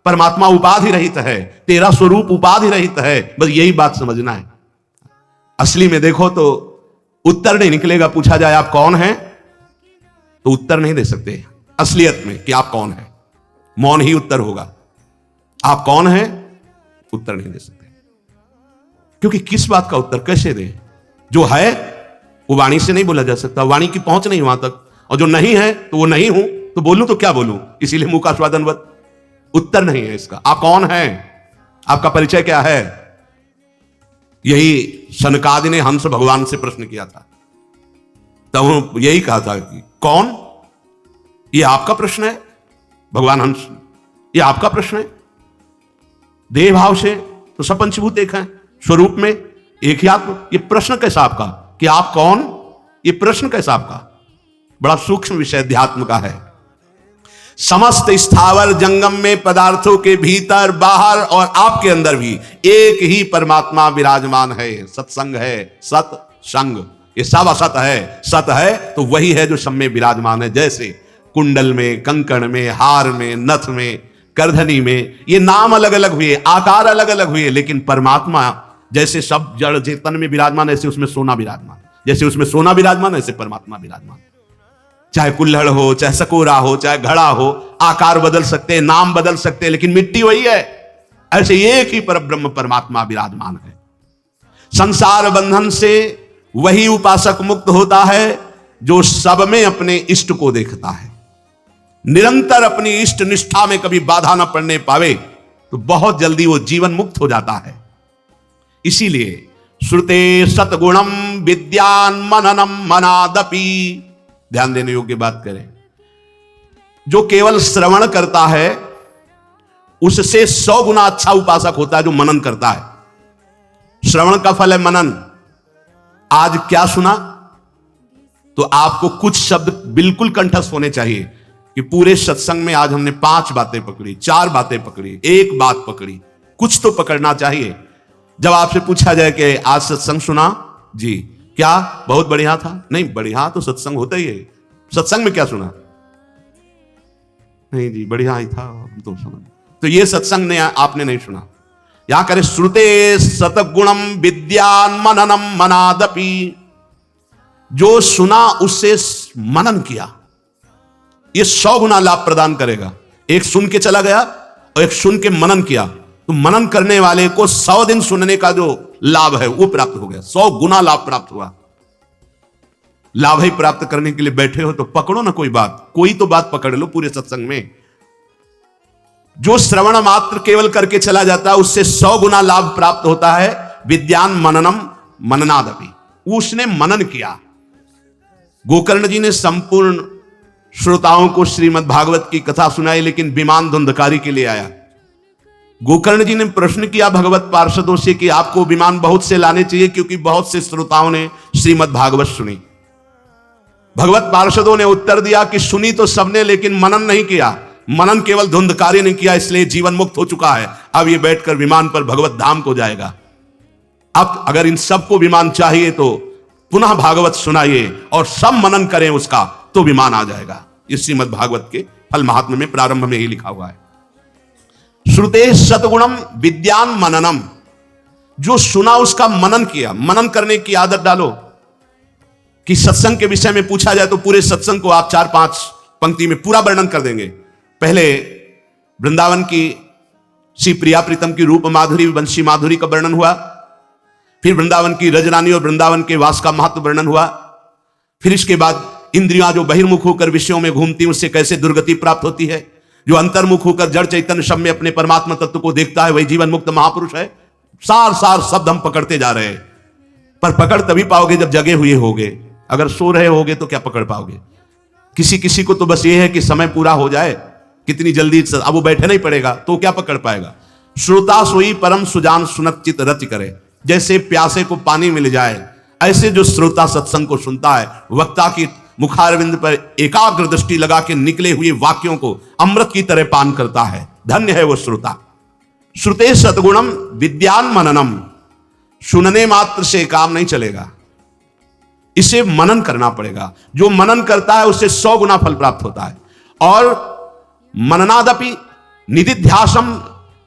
परमात्मा उपाधि रहित है, तेरा स्वरूप उपाधि रहित है। बस यही बात समझना है। असली में देखो तो उत्तर नहीं निकलेगा। पूछा जाए आप कौन हैं, तो उत्तर नहीं दे सकते असलियत में कि आप कौन हैं। मौन ही उत्तर होगा। आप कौन हैं, उत्तर नहीं दे सकते। क्योंकि किस बात का उत्तर कैसे दें? जो है वो वाणी से नहीं बोला जा सकता, वाणी की पहुंच नहीं वहां तक। और जो नहीं है तो वो नहीं हूं, तो बोलूं तो क्या बोलूं? इसीलिए मुंह का स्वादनवत उत्तर नहीं है इसका। आप कौन हैं, आपका परिचय क्या है? यही सनकादि ने हंस भगवान से प्रश्न किया था। तब यही कहा था कि कौन, ये आपका प्रश्न है भगवान हंस, ये आपका प्रश्न है। देह भाव से तो सब पंचभूत एक हैं, स्वरूप में एक ही आत्मा। ये प्रश्न कैसा आपका कि आप कौन, ये प्रश्न कैसा आपका? बड़ा सूक्ष्म विषय अध्यात्म का है। समस्त स्थावर जंगम में पदार्थों के भीतर, बाहर और आपके अंदर भी एक ही परमात्मा विराजमान है। सत्संग है, सत्संग, ये सब असत है। सत है तो वही है जो सब में विराजमान है। जैसे कुंडल में, कंकण में, हार में, नथ में, करधनी में, ये नाम अलग अलग हुए, आकार अलग अलग हुए, लेकिन परमात्मा जैसे सब जड़ चेतन में विराजमान, ऐसे उसमें सोना विराजमान। जैसे उसमें सोना विराजमान, ऐसे परमात्मा विराजमान। चाहे कुल्हड़ हो, चाहे सकोरा हो, चाहे घड़ा हो, आकार बदल सकते, नाम बदल सकते, लेकिन मिट्टी वही है। ऐसे एक ही परब्रह्म परमात्मा विराजमान है। संसार बंधन से वही उपासक मुक्त होता है जो सब में अपने इष्ट को देखता है। निरंतर अपनी इष्ट निष्ठा में कभी बाधा न पड़ने पावे तो बहुत जल्दी वो जीवन मुक्त हो जाता है। इसीलिए श्रुते सतगुणम विद्यान मननम मनादपि, ध्यान देने योग्य बात करें, जो केवल श्रवण करता है उससे 100 गुना अच्छा उपासक होता है जो मनन करता है। श्रवण का फल है मनन। आज क्या सुना, तो आपको कुछ शब्द बिल्कुल कंठस्थ होने चाहिए कि पूरे सत्संग में आज हमने 5 बातें पकड़ी, 4 बातें पकड़ी, 1 बात पकड़ी, कुछ तो पकड़ना चाहिए। जब आपसे पूछा जाए कि आज सत्संग सुना जी, क्या बहुत बढ़िया था? नहीं, बढ़िया तो सत्संग होता ही है। सत्संग में क्या सुना? नहीं जी, बढ़िया ही था, हम तो सुना। तो ये सत्संग ने आपने नहीं सुना। यहां करे श्रुते सतगुणम विद्यान मननम मनादपि, जो सुना उससे मनन किया, ये 100 गुना लाभ प्रदान करेगा। एक सुन के चला गया और एक सुन के मनन किया, तो मनन करने वाले को 100 दिन सुनने का जो लाभ है वो प्राप्त हो गया, 100 गुना लाभ प्राप्त हुआ। लाभ ही प्राप्त करने के लिए बैठे हो तो पकड़ो ना कोई बात, कोई तो बात पकड़ लो पूरे सत्संग में। जो श्रवण मात्र केवल करके चला जाता है उससे 100 गुना लाभ प्राप्त होता है। विद्यान मननम मननादपि, उसने मनन किया। गोकर्ण जी ने संपूर्ण श्रोताओं को श्रीमद् भागवत की कथा सुनाई, लेकिन विमान धुंधकारी के लिए आया। गोकर्ण जी ने प्रश्न किया भगवत पार्षदों से कि आपको विमान बहुत से लाने चाहिए, क्योंकि बहुत से श्रोताओं ने श्रीमद् भागवत सुनी। भगवत पार्षदों ने उत्तर दिया कि सुनी तो सबने, लेकिन मनन नहीं किया। मनन केवल धुंधकारी ने किया, इसलिए जीवन मुक्त हो चुका है। अब ये बैठकर विमान पर भगवत धाम को जाएगा। अब अगर इन सबको विमान चाहिए तो पुनः भागवत सुनाइए और सब मनन करें उसका, तो विमान आ जाएगा। इस श्रीमद् भागवत के फल महात्म्य में प्रारंभ में ही लिखा हुआ है। श्रुते सतगुणम विद्यान मननम, जो सुना उसका मनन किया। मनन करने की आदत डालो कि सत्संग के विषय में पूछा जाए तो पूरे सत्संग को आप 4-5 पंक्ति में पूरा वर्णन कर देंगे। पहले वृंदावन की श्री प्रिया प्रीतम की रूप माधुरी वंशी माधुरी का वर्णन हुआ, फिर वृंदावन की रजरानी और वृंदावन के वास का महत्व वर्णन हुआ, फिर इसके बाद इंद्रियां जो बहिर्मुख होकर विषयों में घूमती उससे कैसे दुर्गति प्राप्त होती है, जो अंतर्मुख होकर जड़ चैतन्य सब में अपने परमात्मा तत्व को देखता है वही जीवन मुक्त महापुरुष है। सार सार शब्द हम पकड़ते जा रहे हैं, पर पकड़ तभी पाओगे जब जगे हुए होगे। अगर सो रहे होगे तो क्या पकड़ पाओगे? किसी किसी को तो बस ये है कि समय पूरा हो जाए, कितनी जल्दी, अब वो बैठे नहीं पड़ेगा तो क्या पकड़ पाएगा। श्रोता सोई परम सुजान सुनत चित रति करे, जैसे प्यासे को पानी मिल जाए ऐसे जो श्रोता सत्संग को सुनता है, वक्ता की मुखारविंद पर एकाग्र दृष्टि लगा के निकले हुए वाक्यों को अमृत की तरह पान करता है, धन्य है वो श्रोता। श्रुते सतगुणम विद्यान मननम, सुनने मात्र से काम नहीं चलेगा, इसे मनन करना पड़ेगा। जो मनन करता है उससे 100 गुना फल प्राप्त होता है। और मननादपि निधिध्यासम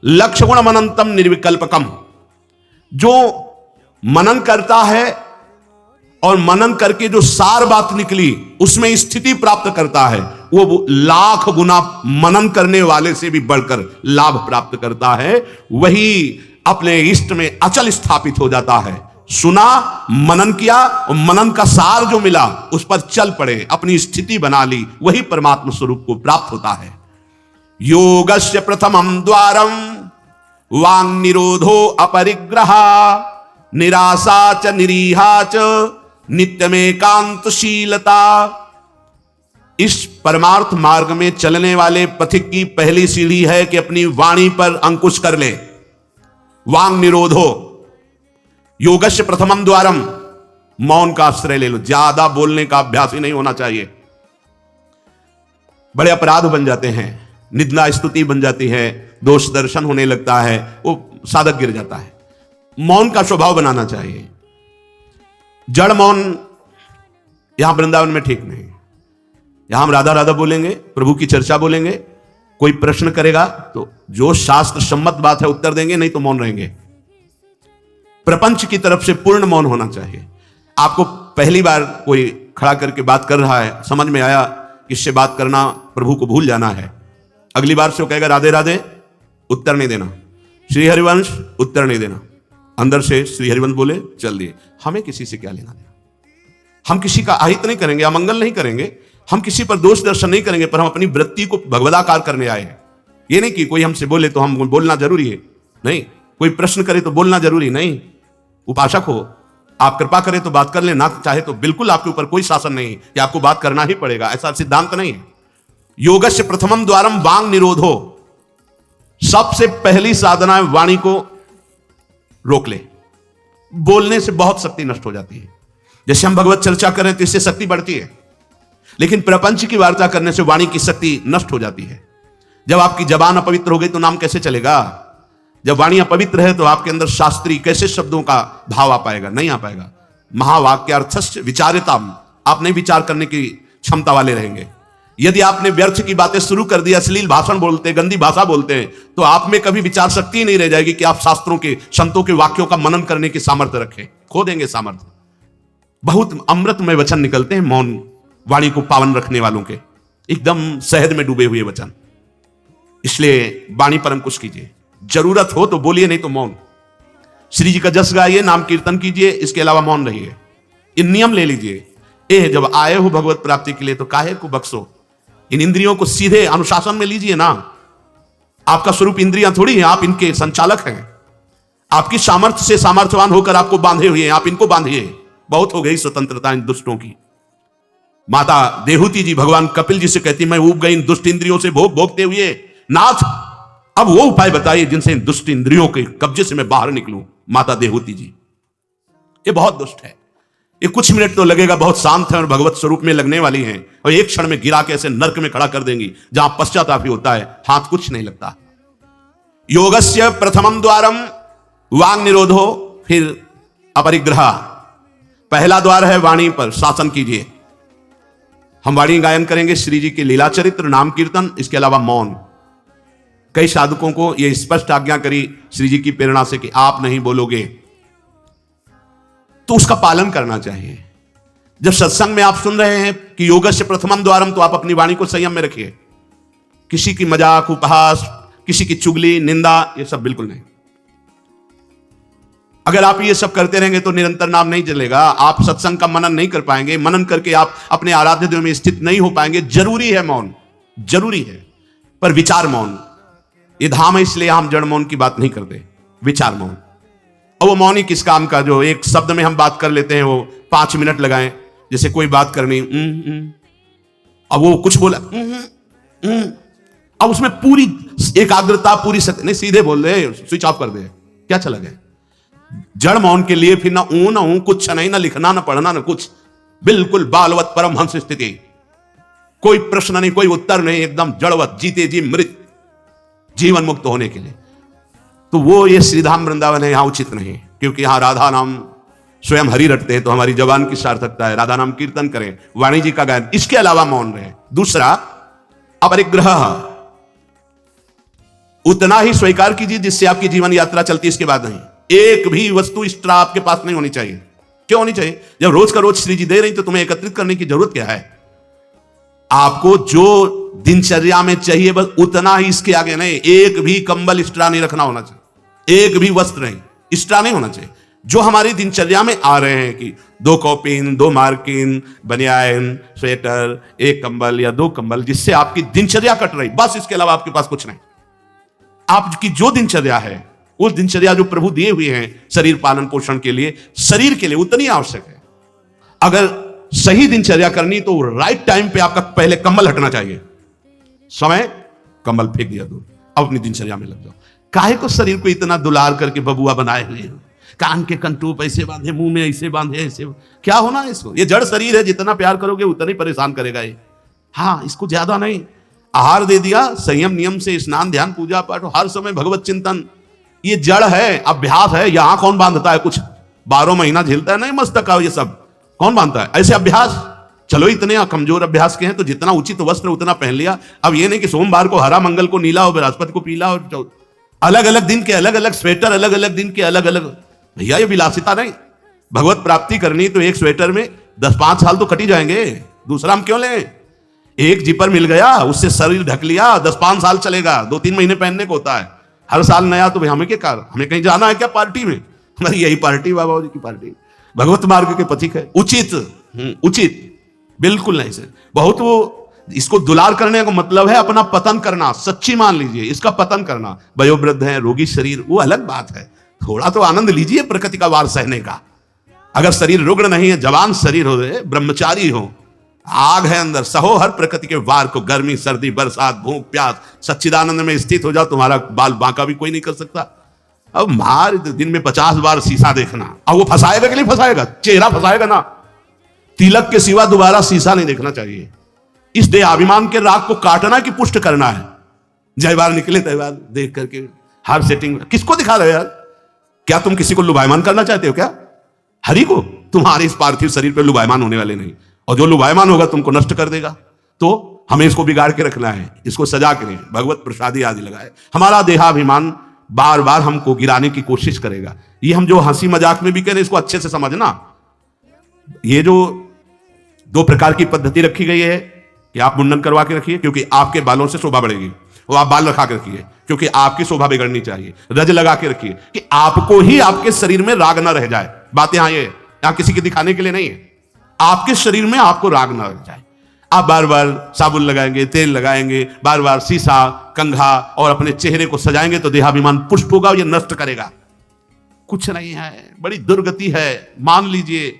लक्ष्य गुण मनंतम निर्विकल्पकम, जो मनन करता है और मनन करके जो सार बात निकली उसमें स्थिति प्राप्त करता है, वो लाख गुना मनन करने वाले से भी बढ़कर लाभ प्राप्त करता है। वही अपने इष्ट में अचल स्थापित हो जाता है। सुना, मनन किया और मनन का सार जो मिला उस पर चल पड़े, अपनी स्थिति बना ली, वही परमात्मा स्वरूप को प्राप्त होता है। योगस्य प्रथमं द्वारम वांग निरोधो अपरिग्रह निराशा च निरीहा च नित्यमेकांतशीलता। इस परमार्थ मार्ग में चलने वाले पथिक की पहली सीढ़ी है कि अपनी वाणी पर अंकुश कर ले। वांग निरोधो, योगस्य प्रथमम द्वारम, मौन का आश्रय ले लो। ज्यादा बोलने का अभ्यास ही नहीं होना चाहिए, बड़े अपराध बन जाते हैं, निंदा स्तुति बन जाती है, दोष दर्शन होने लगता है, वो साधक गिर जाता है। मौन का स्वभाव बनाना चाहिए। जड़ मौन यहां वृंदावन में ठीक नहीं। यहां हम राधा राधा बोलेंगे, प्रभु की चर्चा बोलेंगे, कोई प्रश्न करेगा तो जो शास्त्र सम्मत बात है उत्तर देंगे, नहीं तो मौन रहेंगे। प्रपंच की तरफ से पूर्ण मौन होना चाहिए। आपको पहली बार कोई खड़ा करके बात कर रहा है, समझ में आया इससे बात करना प्रभु को भूल जाना है, अगली बार से वो कहेगा राधे राधे, उत्तर नहीं देना, श्री हरिवंश, उत्तर नहीं देना, अंदर से श्री हरिवंश बोले चल दिए। हमें किसी से क्या लेना देना? हम किसी का अहित नहीं करेंगे, अमंगल नहीं करेंगे, हम किसी पर दोष दर्शन नहीं करेंगे, पर हम अपनी वृत्ति को भगवदाकार करने आए हैं। ये नहीं कि कोई हमसे बोले तो हम बोलना जरूरी है, नहीं, कोई प्रश्न करे तो बोलना जरूरी नहीं। उपासक हो, आप कृपा करें तो बात कर ले, ना चाहे तो बिल्कुल आपके ऊपर कोई शासन नहीं कि आपको बात करना ही पड़ेगा, ऐसा सिद्धांत नहीं है। योगस्य प्रथमम द्वारम वांग निरोधो, सबसे पहली साधना है वाणी को रोक ले। बोलने से बहुत शक्ति नष्ट हो जाती है। जैसे हम भगवत चर्चा करें तो इससे शक्ति बढ़ती है, लेकिन प्रपंच की वार्ता करने से वाणी की शक्ति नष्ट हो जाती है। जब आपकी जबान अपवित्र हो गई तो नाम कैसे चलेगा? जब वाणी अपवित्र है तो आपके अंदर शास्त्रीय कैसे शब्दों का भाव आ पाएगा? नहीं आ पाएगा। महावाक्यार्थस्य विचारिता, आप नहीं विचार करने की क्षमता वाले रहेंगे। यदि आपने व्यर्थ की बातें शुरू कर दी, अश्लील भाषण बोलते, गंदी भाषा बोलते हैं, तो आप में कभी विचार शक्ति नहीं रह जाएगी कि आप शास्त्रों के, संतों के वाक्यों का मनन करने की सामर्थ्य रखें। खो देंगे सामर्थ्य। बहुत अमृतमय वचन निकलते हैं मौन वाणी को पावन रखने वालों के। एकदम शहद में डूबे हुए वचन। इसलिए वाणी पर अंकुश कीजिए, जरूरत हो तो बोलिए, नहीं तो मौन। श्री जी का जस गाइए, नाम कीर्तन कीजिए, इसके अलावा मौन रहिए। इन नियम ले लीजिए। जब आए हो भगवत प्राप्ति के लिए तो काहे को बख्शो, इन इंद्रियों को सीधे अनुशासन में लीजिए ना। आपका स्वरूप इंद्रियां थोड़ी है, आप इनके संचालक हैं। आपकी सामर्थ्य से सामर्थ्यवान होकर आपको बांधे हुए हैं, आप इनको बांधिए। बहुत हो गई स्वतंत्रता इन दुष्टों की। माता देहूती जी भगवान कपिल जी से कहती, मैं ऊब गई इन दुष्ट इंद्रियों से भोग भोगते हुए, नाथ अब वो उपाय बताइए जिनसे इन दुष्ट इंद्रियों के कब्जे से मैं बाहर निकलूं। माता देहूती जी, ये बहुत दुष्ट है, ये कुछ मिनट तो लगेगा, बहुत शांत है और भगवत स्वरूप में लगने वाली हैं, और एक क्षण में गिरा के ऐसे नर्क में खड़ा कर देंगी जहां पश्चाताप ही होता है, हाथ कुछ नहीं लगता। योगस्य प्रथमम द्वारम वांग निरोधो, फिर अपरिग्रह। पहला द्वार है वाणी पर शासन कीजिए। हम वाणी गायन करेंगे, श्री जी के लीला चरित्र, नाम कीर्तन, इसके अलावा मौन। कई साधकों को यह स्पष्ट आज्ञा करी श्री जी की प्रेरणा से कि आप नहीं बोलोगे, तो उसका पालन करना चाहिए। जब सत्संग में आप सुन रहे हैं कि योगस्य प्रथमम द्वारम, तो आप अपनी वाणी को संयम में रखिए। किसी की मजाक, उपहास, किसी की चुगली, निंदा, ये सब बिल्कुल नहीं। अगर आप ये सब करते रहेंगे तो निरंतर नाम नहीं चलेगा, आप सत्संग का मनन नहीं कर पाएंगे, मनन करके आप अपने आराध्य देव में स्थित नहीं हो पाएंगे। जरूरी है मौन, जरूरी है, पर विचार मौन। ये धाम है, इसलिए हम जड़ मौन की बात नहीं करते, विचार मौन। और वो मौन ही किस काम का, जो एक शब्द में हम बात कर लेते हैं, वो 5 मिनट लगाएं। जैसे कोई बात करनी, अब वो कुछ बोला, अब उसमें पूरी एकाग्रता, पूरी सत्य नहीं, सीधे बोल दे, स्विच ऑफ कर दे, क्या चला गया। जड़ मौन के लिए फिर ना ऊ कुछ नहीं, ना लिखना, ना पढ़ना, ना कुछ, बिल्कुल बालवत परमहंस स्थिति, कोई प्रश्न नहीं, कोई उत्तर नहीं, एकदम जड़वत, जीते जी मृत, जीवन मुक्त होने के लिए। तो वो ये श्रीधाम वृंदावन है, यहां उचित नहीं, क्योंकि यहां राधा नाम स्वयं हरि रटते हैं, तो हमारी जबान की सार्थकता है, राधा नाम कीर्तन करें, वाणी जी का गायन, इसके अलावा मौन रहे। दूसरा, अपरिग्रह, उतना ही स्वीकार कीजिए जिससे आपकी जीवन यात्रा चलती, इसके बाद नहीं। एक भी वस्तु एक्स्ट्रा आपके पास नहीं होनी चाहिए। क्यों होनी चाहिए? जब रोज का रोज श्री जी दे रही तो तुम्हें एकत्रित करने की जरूरत क्या है? आपको जो दिनचर्या में चाहिए बस उतना ही, इसके आगे नहीं। एक भी कंबल एक्स्ट्रा नहीं रखना होना चाहिए, एक भी वस्त्र नहीं एक्स्ट्रा नहीं होना चाहिए। जो हमारी दिनचर्या में आ रहे हैं कि 2 कॉपिन, 2 मार्किन, बनियान, स्वेटर, 1 कंबल या 2 कंबल, जिससे आपकी दिनचर्या कट रही, बस इसके अलावा आपके पास कुछ नहीं। आपकी जो दिनचर्या है, उस दिनचर्या जो प्रभु दिए हुए हैं शरीर पालन पोषण के लिए, शरीर के लिए उतनी आवश्यक है। अगर सही दिनचर्या करनी तो राइट टाइम पे आपका पहले कंबल हटना चाहिए, समय कंबल फेंक दिया दूर, अब अपनी दिनचर्या में लग जाओ। काहे को शरीर को इतना दुलार करके बबुआ बनाए हुए हैं, कान के कंटूप ऐसे बांधे, मुंह में ऐसे बांधे, ऐसे क्या होना है इसको? ये जड़ शरीर है, जितना प्यार करोगे उतना ही परेशान करेगा ये। हाँ, इसको ज्यादा नहीं, आहार दे दिया, संयम नियम से स्नान ध्यान पूजा पाठ, हर समय भगवत चिंतन, ये जड़ है, अभ्यास है। यहां कौन बांधता है कुछ? 12 महीना झेलता है नहीं मस्तक का, ये सब कौन बांधता है? ऐसे अभ्यास, चलो इतने कमजोर अभ्यास के हैं तो जितना उचित वस्त्र उतना पहन लिया। अब ये नहीं कि सोमवार को हरा, मंगल को नीला और बृहस्पति को पीला, और अलग अलग दिन के अलग अलग स्वेटर, अलग अलग दिन के अलग अलग। भैया ये विलासिता नहीं। भगवत प्राप्ति करनी तो एक स्वेटर में 10-5 साल तो कटी जाएंगे, दूसरा हम क्यों लें? एक जिपर मिल गया, उससे शरीर ढक लिया, 10-5 साल चलेगा, 2-3 महीने पहनने को होता है। हर साल नया तो हमें क्या कार, हमें कहीं जाना है क्या पार्टी में? हमारी यही पार्टी, बाबा जी की पार्टी, भगवत मार्ग के पथिक है। उचित, उचित बिल्कुल नहीं सर। बहुत वो इसको दुलार करने का मतलब है अपना पतन करना, सच्ची मान लीजिए, इसका पतन करना। वयोवृद्ध है, रोगी शरीर, वो अलग बात है, थोड़ा तो आनंद लीजिए प्रकृति का वार सहने का। अगर शरीर रुग्ण नहीं है, जवान शरीर हो, ब्रह्मचारी हो, आग है अंदर, सहो हर प्रकृति के वार को, गर्मी सर्दी बरसात भूख प्यास, सच्चिदानंद में स्थित हो जाओ, तुम्हारा बाल बांका भी कोई नहीं कर सकता। अब मार दिन में 50 बार शीशा देखना, अब वो फंसाएगा कि नहीं फंसाएगा? चेहरा फंसाएगा ना। तिलक के सिवा दोबारा शीशा नहीं देखना चाहिए। इस देहाभिमान के राग को काटना कि पुष्ट करना है? जय बार निकले तय बार देख करके हर सेटिंग किसको दिखा रहे हो यार? क्या तुम किसी को लुभायमान करना चाहते हो क्या? हरि को? तुम्हारे इस पार्थिव शरीर पर लुभायमान होने वाले नहीं, और जो लुभायमान होगा तुमको नष्ट कर देगा। तो हमें इसको बिगाड़ के रखना है, इसको सजा के नहीं, भगवत प्रसादी आदि लगाए। हमारा देहाभिमान बार बार हमको गिराने की कोशिश करेगा। ये हम जो हंसी मजाक में भी कह रहे हैं, इसको अच्छे से समझना। ये जो 2 प्रकार की पद्धति रखी गई है, कि आप मुंडन करवा के रखिए क्योंकि आपके बालों से शोभा बढ़ेगी, और आप बाल रखा के रखिए क्योंकि आपकी शोभा बिगड़नी चाहिए। रज लगा के रखिए कि आपको ही आपके शरीर में राग न रह जाए। बात यहां ये, यहां किसी के दिखाने के लिए नहीं है, आपके शरीर में आपको राग न रह जाए। आप बार बार साबुन लगाएंगे, तेल लगाएंगे, बार बार शीशा, कंघा और अपने चेहरे को सजाएंगे तो देहाभिमान पुष्ट होगा, ये नष्ट करेगा। कुछ नहीं है, बड़ी दुर्गति है। मान लीजिए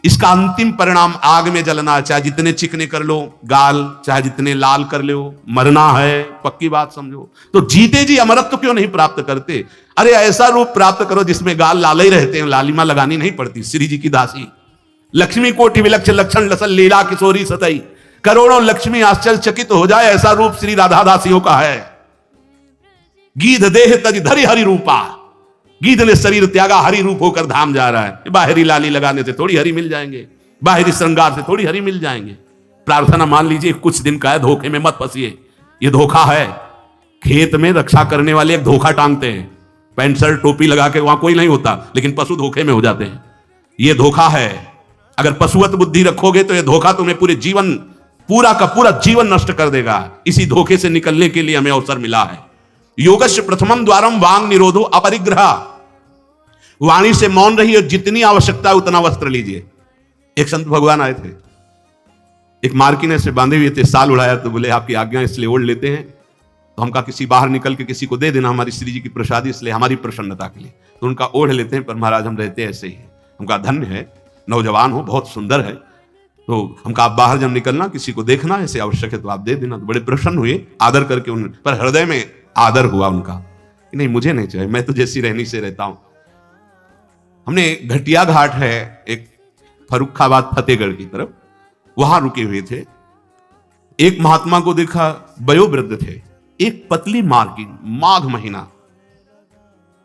इसका अंतिम परिणाम आग में जलना, चाहे जितने चिकने कर लो गाल, चाहे जितने लाल कर लो, मरना है, पक्की बात समझो। तो जीते जी अमरत्व क्यों नहीं प्राप्त करते? अरे ऐसा रूप प्राप्त करो जिसमें गाल लाले ही रहते हैं, लालिमा लगानी नहीं पड़ती। श्री जी की दासी लक्ष्मी कोटि विलक्ष लक्षण लसल लीला किशोरी सतई, करोड़ों लक्ष्मी आश्चर्य चकित हो जाए, ऐसा रूप श्री राधा दासियों का है। गीध देह तज धरि हरि रूपा, गीध ने शरीर त्यागा, हरि रूप होकर धाम जा रहा है। बाहरी लाली लगाने से थोड़ी हरि मिल जाएंगे, बाहरी श्रृंगार से थोड़ी हरि मिल जाएंगे। प्रार्थना मान लीजिए कुछ दिन का है, धोखे में मत फंसिए, ये धोखा है। खेत में रक्षा करने वाले एक धोखा टांगते हैं, पैंट शर्ट टोपी लगा के वहां कोई नहीं होता, लेकिन पशु धोखे में हो जाते हैं। ये धोखा है। अगर पशुवत बुद्धि रखोगे तो यह धोखा तुम्हें पूरे जीवन, पूरा का पूरा जीवन नष्ट कर देगा। इसी धोखे से निकलने के लिए हमें अवसर मिला है। योगस्य प्रथमम द्वारम वांग निरोधो अपरिग्रह, वाणी से मौन रहिए, जितनी आवश्यकता है उतना वस्त्र लीजिए। एक संत भगवान आए थे, एक मार्किने से बांधे हुए थे, साल उड़ाया तो बोले आपकी आज्ञा इसलिए ओढ़ लेते हैं। तो हम कहा किसी बाहर निकल के किसी को दे देना, हमारी श्री जी की प्रसादी, इसलिए हमारी प्रसन्नता के लिए। तो उनका ओढ़ लेते हैं, पर महाराज हम रहते ऐसे ही हैं। हम कहा धन्य है, नौजवान हो, बहुत सुंदर है। तो हम कहा आप बाहर जब निकलना किसी को देखना ऐसे आवश्यक है तो आप दे देना। तो बड़े प्रसन्न हुए, आदर करके उन पर हृदय में आदर हुआ उनका, नहीं मुझे नहीं चाहिए, मैं तो जैसी रहनी से रहता हूं। हमने घटिया घाट है एक फर्रुखाबाद फतेहगढ़ की तरफ, वहां रुके हुए थे। एक महात्मा को देखा, वयोवृद्ध थे, एक पतली मार्किन, माघ महीना,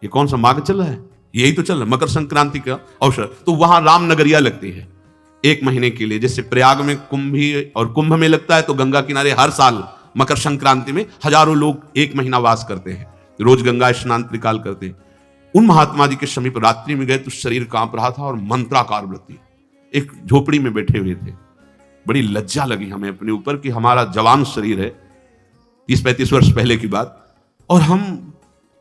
ये कौन सा माघ चल रहा है, यही तो चल रहा है, मकर संक्रांति का अवसर। तो वहां राम नगरिया लगती है 1 महीने के लिए, जैसे प्रयाग में कुंभ में लगता है, तो गंगा किनारे हर साल मकर संक्रांति में हजारों लोग 1 महीना वास करते हैं, रोज गंगा स्नान त्रिकाल करते हैं। उन महात्मा जी के समीप रात्रि में गए तो शरीर कांप रहा था और मंत्राकार वृत्ति, एक झोपड़ी में बैठे हुए थे। बड़ी लज्जा लगी हमें अपने ऊपर कि हमारा जवान शरीर है, 30-35 वर्ष पहले की बात, और हम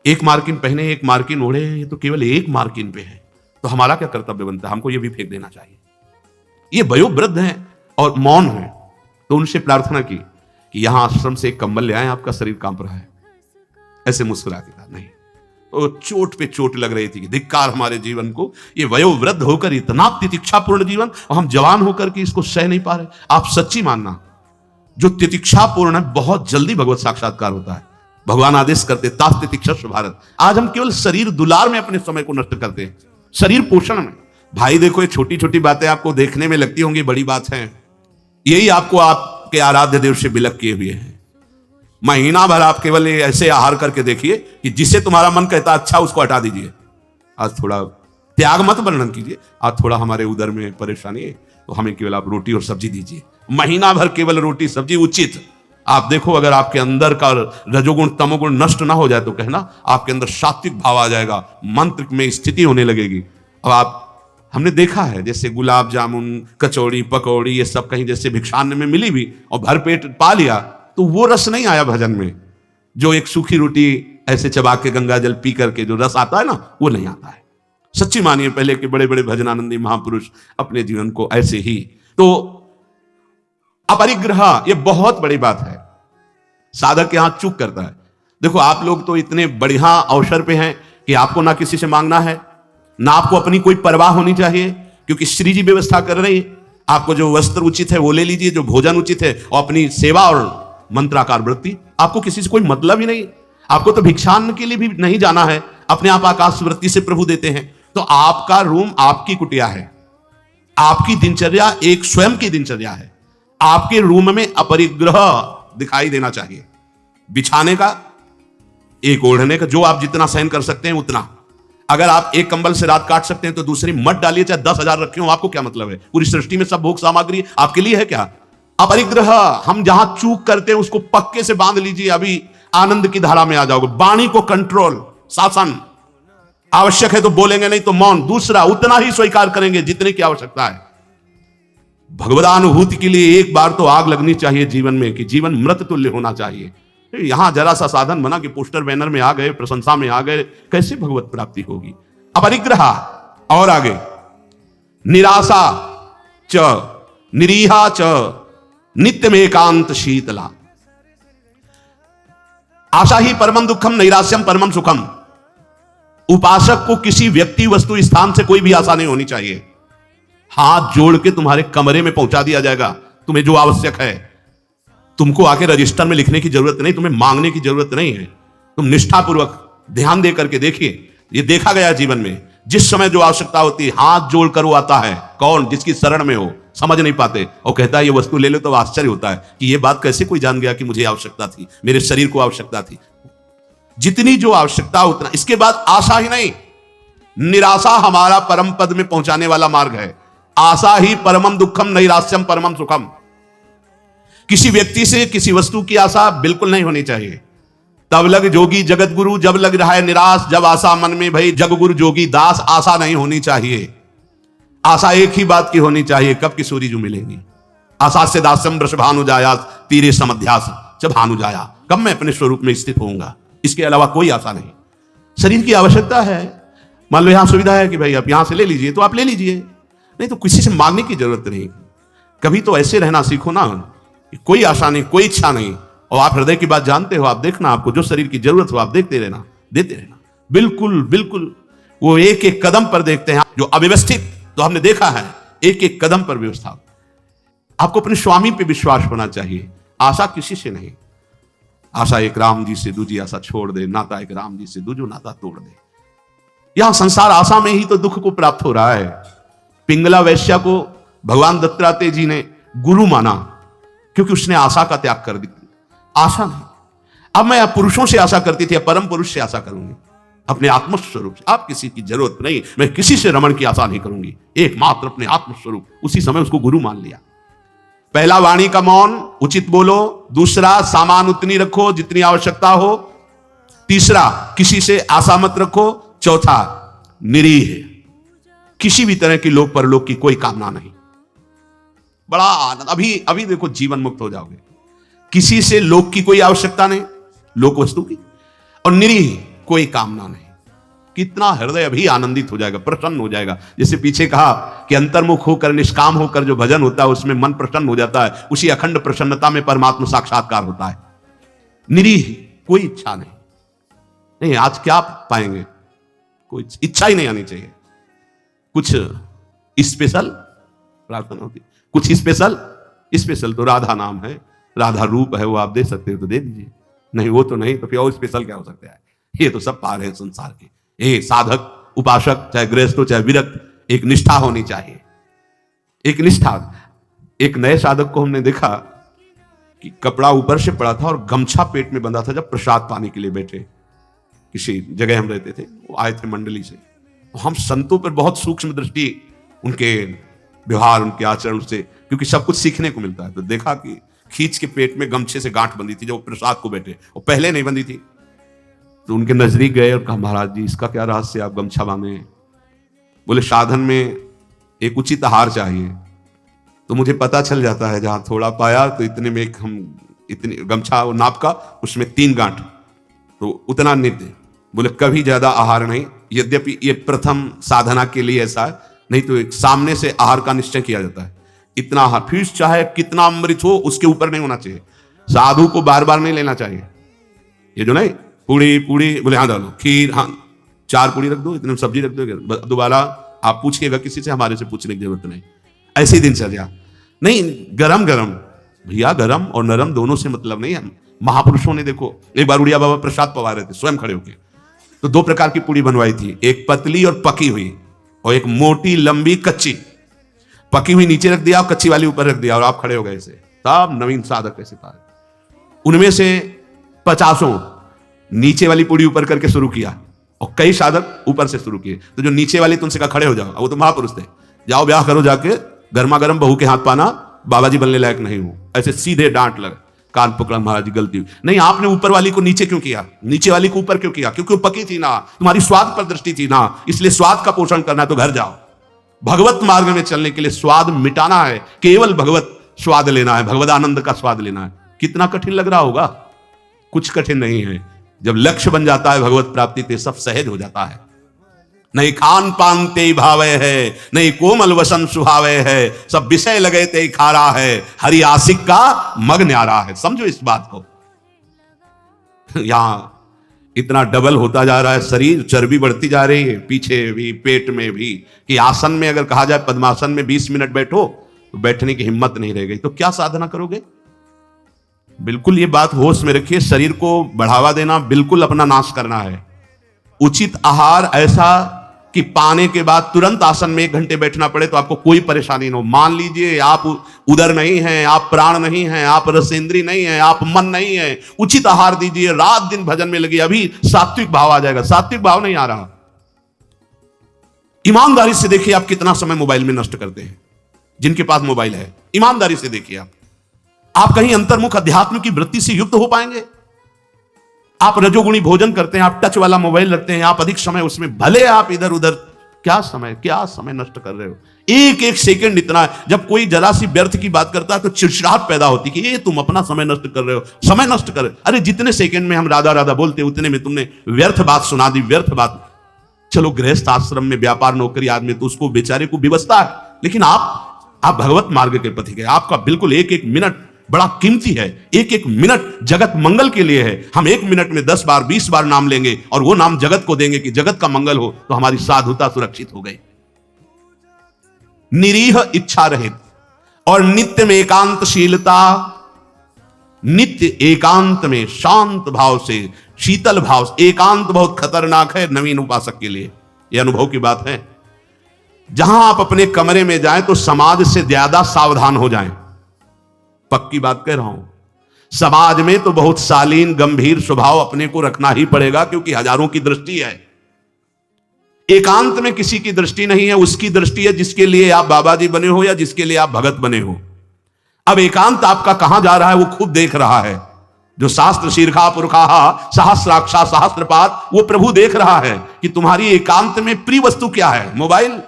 1 मार्किन पहने, 1 मार्किन ओढ़े, ये तो केवल 1 मार्किन पे है, तो हमारा क्या कर्तव्य बनता है? हमको ये भी फेंक देना चाहिए। ये वयोवृद्ध हैं और मौन है, तो उनसे प्रार्थना की कि यहां आश्रम से एक कंबल ले आए, आपका शरीर कांप रहा है। ऐसे मुस्कुरा के कहा नहीं, तो चोट पे चोट लग रही थी कि धिक्कार हमारे जीवन को, ये वयोवृद्ध होकर इतना तितिक्षापूर्ण जीवन, और हम जवान होकर के इसको सह नहीं पा रहे। आप सच्ची मानना, जो तितिक्षापूर्ण है बहुत जल्दी भगवत साक्षात्कार होता है। भगवान आदेश करते तास तितिक्षस्व भारत। आज हम केवल शरीर दुलार में अपने समय को नष्ट करते हैं, शरीर पोषण में। भाई देखो, ये छोटी छोटी बातें आपको देखने में लगती होंगी बड़ी बात है, यही आपको आपके आराध्य देव से विलग किए हुए हैं। महीना भर आप केवल ऐसे आहार करके देखिए कि जिससे तुम्हारा मन कहता अच्छा उसको हटा दीजिए। आज थोड़ा त्याग मत वर्णन कीजिए, आज थोड़ा हमारे उदर में परेशानी है तो हमें केवल आप रोटी और सब्जी दीजिए। महीना भर केवल रोटी सब्जी उचित। आप देखो अगर आपके अंदर का रजोगुण तमोगुण नष्ट ना हो जाए तो कहना आपके अंदर सात्विक भाव आ जाएगा, मंत्र में स्थिति होने लगेगी। अब आप, हमने देखा है जैसे गुलाब जामुन, कचौड़ी, पकौड़ी, ये सब कहीं जैसे भिक्षान्न में मिली भी और भर पेट पा लिया तो वो रस नहीं आया भजन में। जो एक सूखी रोटी ऐसे चबा के गंगा जल पी करके जो रस आता है ना, वो नहीं आता है। सच्ची मानिए, पहले के बड़े बड़े भजनानंदी महापुरुष अपने जीवन को ऐसे ही। तो अपरिग्रह ये बहुत बड़ी बात है, साधक यहां चूक करता है। देखो आप लोग तो इतने बढ़िया अवसर पे हैं कि आपको ना किसी से मांगना है, ना आपको अपनी कोई परवाह होनी चाहिए, क्योंकि श्री जी व्यवस्था कर रही है। आपको जो वस्त्र उचित है वो ले लीजिए, जो भोजन उचित है, और अपनी सेवा और मंत्राकार वृत्ति, आपको किसी से कोई मतलब ही नहीं। आपको तो भिक्षान्न के लिए भी नहीं जाना है, अपने आप आकाश वृत्ति से प्रभु देते हैं। तो आपका रूम आपकी कुटिया है, आपकी दिनचर्या एक स्वयं की दिनचर्या है। आपके रूम में अपरिग्रह दिखाई देना चाहिए। बिछाने का, एक ओढ़ने का, जो आप जितना सहन कर सकते हैं उतना। अगर आप एक कंबल से रात काट सकते हैं तो दूसरी मत डालिए, चाहे 10,000 रखे हो, आपको क्या मतलब है? पूरी सृष्टि में सब भोग सामग्री आपके लिए है क्या? अपरिग्रह, हम जहां चूक करते हैं उसको पक्के से बांध लीजिए, अभी आनंद की धारा में आ जाओगे। वाणी को कंट्रोल, शासन, आवश्यक है तो बोलेंगे, नहीं तो मौन। दूसरा, उतना ही स्वीकार करेंगे जितने की आवश्यकता है। भगवदानुभूति के लिए एक बार तो आग लगनी चाहिए जीवन में, कि जीवन मृत तुल्य होना चाहिए। यहां जरा सा साधन बना कि पोस्टर बैनर में आ गए, प्रशंसा में आ गए, कैसे भगवत प्राप्ति होगी। अपरिग्रह और आगे, निराशा च निरीहा च नित्यम एकांत शीतला। आशा ही परमम दुखम नैराश्यम परमम सुखम। उपासक को किसी व्यक्ति, वस्तु, स्थान से कोई भी आशा नहीं होनी चाहिए। हाथ जोड़ के तुम्हारे कमरे में पहुंचा दिया जाएगा तुम्हें जो आवश्यक है। तुमको आके रजिस्टर में लिखने की जरूरत नहीं, तुम्हें मांगने की जरूरत नहीं है। तुम निष्ठापूर्वक ध्यान दे करके देखिए, ये देखा गया जीवन में, जिस समय जो आवश्यकता होती है हाथ जोड़ कर वो आता है। कौन? जिसकी शरण में हो, समझ नहीं पाते और कहता है ये वस्तु ले लो, तो आश्चर्य होता है कि ये बात कैसे कोई जान गया कि मुझे आवश्यकता थी, मेरे शरीर को आवश्यकता थी। जितनी जो आवश्यकता उतना। इसके बाद आशा ही नहीं, निराशा हमारा परम पद में पहुंचाने वाला मार्ग है। आशा ही परमम दुखम नैराश्यम परमम सुखम। किसी व्यक्ति से, किसी वस्तु की आशा बिल्कुल नहीं होनी चाहिए। तब लग जोगी जगत गुरु, जब लग रहा है निराश, जब आशा मन में भई जग गुरु जोगी दास। आशा नहीं होनी चाहिए। आशा एक ही बात की होनी चाहिए, कब किशोरी जो मिलेंगी। आशा से दासम वृष भानु जाया, तीरे समध्यास जब भानु जाया, कब मैं अपने स्वरूप में स्थित होऊंगा। इसके अलावा कोई आशा नहीं। शरीर की आवश्यकता है, मान लो यहां सुविधा है कि भाई आप यहां से ले लीजिए, तो आप ले लीजिए, नहीं तो किसी से मांगने की जरूरत नहीं। कभी तो ऐसे रहना सीखो ना, कोई आशा नहीं, कोई इच्छा नहीं, और आप हृदय की बात जानते हो। आप देखना, आपको जो शरीर की जरूरत हो आप देखते रहना, देते रहना। बिल्कुल बिल्कुल वो एक एक कदम पर देखते हैं। जो अव्यवस्थित, तो हमने देखा है, एक एक कदम पर व्यवस्था। आपको अपने स्वामी पे विश्वास होना चाहिए, आशा किसी से नहीं। आशा एक राम जी से, दूजी आशा छोड़ दे, नाता एक राम जी से, दूजो नाता तोड़ दे। यहां संसार आशा में ही तो दुख को प्राप्त हो रहा है। पिंगला वैश्या को भगवान दत्तात्रेय जी ने गुरु माना क्योंकि उसने आशा का त्याग कर दी। आशा नहीं। अब मैं पुरुषों से आशा करती थी, परम पुरुष से आशा करूंगी, अपने आत्मस्वरूप से। आप किसी की जरूरत नहीं, मैं किसी से रमण की आशा नहीं करूंगी, एकमात्र अपने आत्मस्वरूप। उसी समय उसको गुरु मान लिया। पहला, वाणी का मौन, उचित बोलो। दूसरा, सामान उतनी रखो जितनी आवश्यकता हो। तीसरा, किसी से आशा मत रखो। चौथा, निरीह, किसी भी तरह की लोक परलोक की कोई कामना नहीं। बड़ा आनंद। अभी देखो, जीवन मुक्त हो जाओगे। किसी से लोक की कोई आवश्यकता नहीं, लोक वस्तु की, और निरीह, कोई कामना नहीं। कितना हृदय अभी आनंदित हो जाएगा, प्रसन्न हो जाएगा। जैसे पीछे कहा कि अंतर्मुख होकर, निष्काम होकर जो भजन होता है उसमें मन प्रसन्न हो जाता है। उसी अखंड प्रसन्नता में परमात्मा साक्षात्कार होता है। निरीह, कोई इच्छा नहीं। आज क्या पाएंगे? कोई इच्छा ही नहीं आनी चाहिए। कुछ स्पेशल प्रार्थना होती, कुछ स्पेशल तो राधा नाम है, राधा रूप है, वो आप दे सकते हो तो दे दीजिए, नहीं वो तो नहीं, तो फिर और स्पेशल क्या हो सकता है? ये तो सब पार है संसार के। ये साधक, उपासक, चाहे गृहस्थ हो चाहे विरक्त, एक निष्ठा होनी चाहिए। एक निष्ठा। एक नए साधक को हमने देखा कि कपड़ा ऊपर से पड़ा था और गमछा पेट में बंधा था। जब प्रसाद पाने के लिए बैठे, किसी जगह हम रहते थे, वो आए थे मंडली से। हम संतों पर बहुत सूक्ष्म दृष्टि, उनके व्यवहार, उनके आचरण से, क्योंकि सब कुछ सीखने को मिलता है। तो देखा कि खींच के पेट में गमछे से गांठ बंधी थी जब वो प्रसाद को बैठे, वो पहले नहीं बंधी थी। तो उनके नजदीक गए और कहा, महाराज जी इसका क्या रहस्य, आप गमछा बांधे? बोले, साधन में एक उचित आहार चाहिए। तो मुझे पता चल जाता है, जहां थोड़ा पाया तो इतने में हम इतनी गमछा नाप का, उसमें 3 गांठ, तो उतना नित्य। बोले, कभी ज्यादा आहार नहीं। यद्यपि ये प्रथम साधना के लिए ऐसा है, नहीं तो एक सामने से आहार का निश्चय किया जाता है। इतना आहार, फिर चाहे कितना अमृत हो उसके ऊपर नहीं होना चाहिए। साधु को बार बार नहीं लेना चाहिए। ये जो नहीं, पूड़ी बोले हाँ डालो, खीर हाँ, 4 पूड़ी रख दो, इतने सब्जी रख दो, दोबारा आप पूछिएगा किसी से, हमारे से पूछने की जरूरत नहीं। ऐसी दिनचर्या नहीं। गरम भैया, गरम और नरम दोनों से मतलब नहीं है। महापुरुषों ने देखो, एक बार उड़िया बाबा प्रसाद पवा रहे थे स्वयं खड़े होके, तो 2 प्रकार की पूड़ी बनवाई थी, एक पतली और पकी हुई, और एक मोटी लंबी कच्ची। पकी हुई नीचे रख दिया और कच्ची वाली ऊपर रख दिया, और आप खड़े हो गए ऐसे। तब नवीन साधक कैसे पाए? उनमें से 50 नीचे वाली पूड़ी ऊपर करके शुरू किया, और कई साधक ऊपर से शुरू किए। तो जो नीचे वाले तुमसे कहा खड़े हो जाओ, वो तो महापुरुष थे, जाओ ब्याह करो जाके, गर्मा गर्म बहू के हाथ पाना, बाबा जी बनने लायक नहीं हो। ऐसे सीधे डांट लगे, कान पकड़ा, महाराज जी गलती हुई। नहीं, आपने ऊपर वाली को नीचे क्यों किया, नीचे वाली को ऊपर क्यों किया? क्योंकि वो पकी थी ना, तुम्हारी स्वाद पर दृष्टि थी ना, इसलिए स्वाद का पोषण करना है तो घर जाओ। भगवत मार्ग में चलने के लिए स्वाद मिटाना है, केवल भगवत स्वाद लेना है, भगवत आनंद का स्वाद लेना है। कितना कठिन लग रहा होगा? कुछ कठिन नहीं है। जब लक्ष्य बन जाता है भगवत प्राप्ति तो सब सहज हो जाता है। नहीं खान पान ते भावे है, नहीं कोमल वसन सुहावे है, सब विषय लगे ते खा रहा है, हरि आशिक का मग न्यारा है। समझो इस बात को। यहां इतना डबल होता जा रहा है शरीर, चर्बी बढ़ती जा रही है, पीछे भी पेट में भी, कि आसन में अगर कहा जाए पद्मासन में 20 मिनट बैठो तो बैठने की हिम्मत नहीं रह गई। तो क्या साधना करोगे? बिल्कुल ये बात होश में रखिए। शरीर को बढ़ावा देना, बिल्कुल अपना नाश करना है। उचित आहार ऐसा कि पाने के बाद तुरंत आसन में 1 घंटे बैठना पड़े तो आपको कोई परेशानी न हो। मान लीजिए आप उदर नहीं हैं, आप प्राण नहीं हैं, आप रसेंद्री नहीं हैं, आप मन नहीं है, उचित आहार दीजिए, रात दिन भजन में लगी, अभी सात्विक भाव आ जाएगा। सात्विक भाव नहीं आ रहा। ईमानदारी से देखिए आप कितना समय मोबाइल में नष्ट करते हैं। जिनके पास मोबाइल है, ईमानदारी से देखिए आप कहीं अंतर्मुख अध्यात्म की वृत्ति से युक्त हो पाएंगे? आप रजोगुणी भोजन करते हैं, आप टच वाला मोबाइल रखते हैं, आप अधिक समय उसमें, भले आप इधर उधर, क्या समय नष्ट कर रहे हो। एक एक सेकंड इतना है। जब कोई जरा सी व्यर्थ की बात करता है तो चिड़चिड़ाहट पैदा होती कि ये तुम अपना समय नष्ट कर रहे हो, समय नष्ट कर रहे हो। अरे जितने सेकंड में हम राधा राधा बोलते उतने में तुमने व्यर्थ बात सुना दी, व्यर्थ बात। चलो गृहस्थ आश्रम में व्यापार नौकरी आदमी तो उसको बेचारे को व्यवस्था है, लेकिन आप भगवत मार्ग के पथिक है। आपका बिल्कुल एक एक मिनट बड़ा कीमती है। एक एक मिनट जगत मंगल के लिए है। हम 1 मिनट में 10 बार 20 बार नाम लेंगे और वो नाम जगत को देंगे कि जगत का मंगल हो, तो हमारी साधुता सुरक्षित हो गई। निरीह इच्छा रहित और नित्य में एकांतशीलता, नित्य एकांत में शांत भाव से, शीतल भाव से। एकांत बहुत खतरनाक है नवीन उपासक के लिए, यह अनुभव की बात है। जहां आप अपने कमरे में जाएं तो समाज से ज्यादा सावधान हो जाएं। पक्की बात कह रहा हूं। समाज में तो बहुत शालीन गंभीर स्वभाव अपने को रखना ही पड़ेगा, क्योंकि हजारों की दृष्टि है। एकांत में किसी की दृष्टि नहीं है, उसकी दृष्टि है जिसके लिए आप बाबा जी बने हो या जिसके लिए आप भगत बने हो। अब एकांत आपका कहां जा रहा है वो खुद देख रहा है। जो शास्त्र शीर्षा पुरखा सहस्राक्षा सहस्त्रपात, वो प्रभु देख रहा है कि तुम्हारी एकांत में प्रिय वस्तु क्या है। मोबाइल,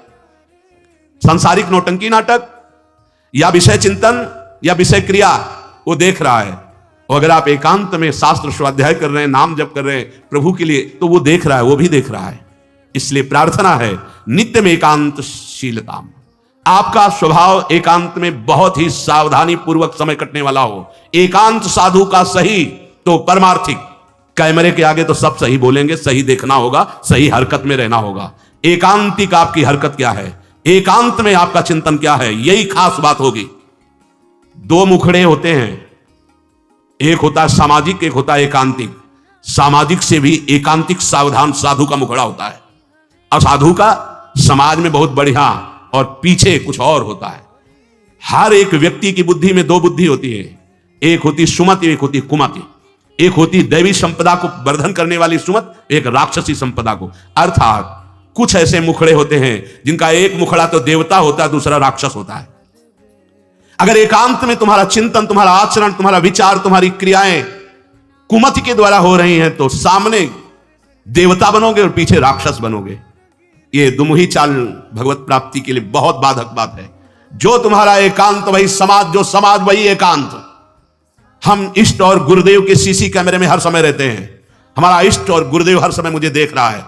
सांसारिक नौटंकी नाटक, या विषय चिंतन, या विषय क्रिया, वो देख रहा है। और अगर आप एकांत में शास्त्र स्वाध्याय कर रहे हैं, नाम जप कर रहे हैं प्रभु के लिए, तो वो देख रहा है, वो भी देख रहा है। इसलिए प्रार्थना है नित्य में एकांतशीलता। आपका स्वभाव एकांत में बहुत ही सावधानी पूर्वक समय कटने वाला हो। एकांत साधु का सही तो परमार्थिक। कैमरे के आगे तो सब सही बोलेंगे, सही देखना होगा, सही हरकत में रहना होगा। एकांतिक आपकी हरकत क्या है, एकांत में आपका चिंतन क्या है, यही खास बात होगी। 2 मुखड़े होते हैं, एक होता है सामाजिक, एक होता है एकांतिक। सामाजिक से भी एकांतिक सावधान साधु का मुखड़ा होता है। असाधु का समाज में बहुत बढ़िया और पीछे कुछ और होता है। हर एक व्यक्ति की बुद्धि में 2 बुद्धि होती है, एक होती सुमति, एक होती कुमति। एक होती दैवी संपदा को वर्धन करने वाली सुमत, एक राक्षसी संपदा को। अर्थात कुछ ऐसे मुखड़े होते हैं जिनका एक मुखड़ा तो देवता होता है, दूसरा राक्षस होता है। अगर एकांत में तुम्हारा चिंतन, तुम्हारा आचरण, तुम्हारा विचार, तुम्हारी क्रियाएं कुमति के द्वारा हो रही हैं तो सामने देवता बनोगे और पीछे राक्षस बनोगे। ये दुमुही चाल भगवत प्राप्ति के लिए बहुत बाधक बात है। जो तुम्हारा एकांत वही समाज, जो समाज वही एकांत। हम इष्ट और गुरुदेव के सीसी कैमरे में हर समय रहते हैं। हमारा इष्ट और गुरुदेव हर समय मुझे देख रहा है।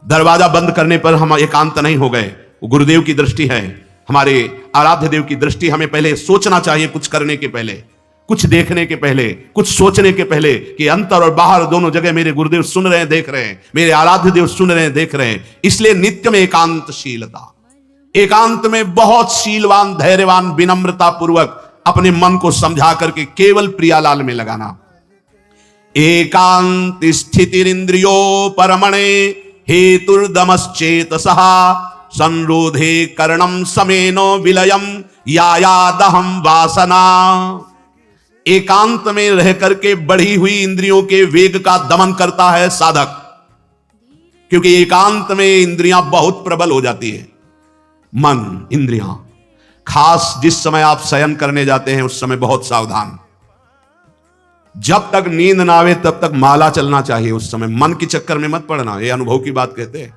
दरवाजा बंद करने पर हम एकांत नहीं हो गए, वो गुरुदेव की दृष्टि है, हमारे आराध्य देव की दृष्टि। हमें पहले सोचना चाहिए, कुछ करने के पहले, कुछ देखने के पहले, कुछ सोचने के पहले, कि अंतर और बाहर दोनों जगह मेरे गुरुदेव सुन रहे हैं, देख रहे हैं, मेरे आराध्य देव सुन रहे हैं, देख रहे हैं। इसलिए नित्य में एकांतशीलता, एकांत में बहुत शीलवान, धैर्यवान, विनम्रता पूर्वक अपने मन को समझा करके केवल प्रियालाल में लगाना। एकांत स्थितिरिंद्रियो परमणे हेतुर्दमश्चेतसः संरोधे कर्णम समेनो विलयम यायादहम वासना। एकांत में रह करके बढ़ी हुई इंद्रियों के वेग का दमन करता है साधक, क्योंकि एकांत में इंद्रियां बहुत प्रबल हो जाती है। मन, इंद्रियां, खास जिस समय आप शयन करने जाते हैं उस समय बहुत सावधान। जब तक नींद ना आवे तब तक माला चलना चाहिए। उस समय मन के चक्कर में मत पड़ना, ये अनुभव की बात कहते हैं।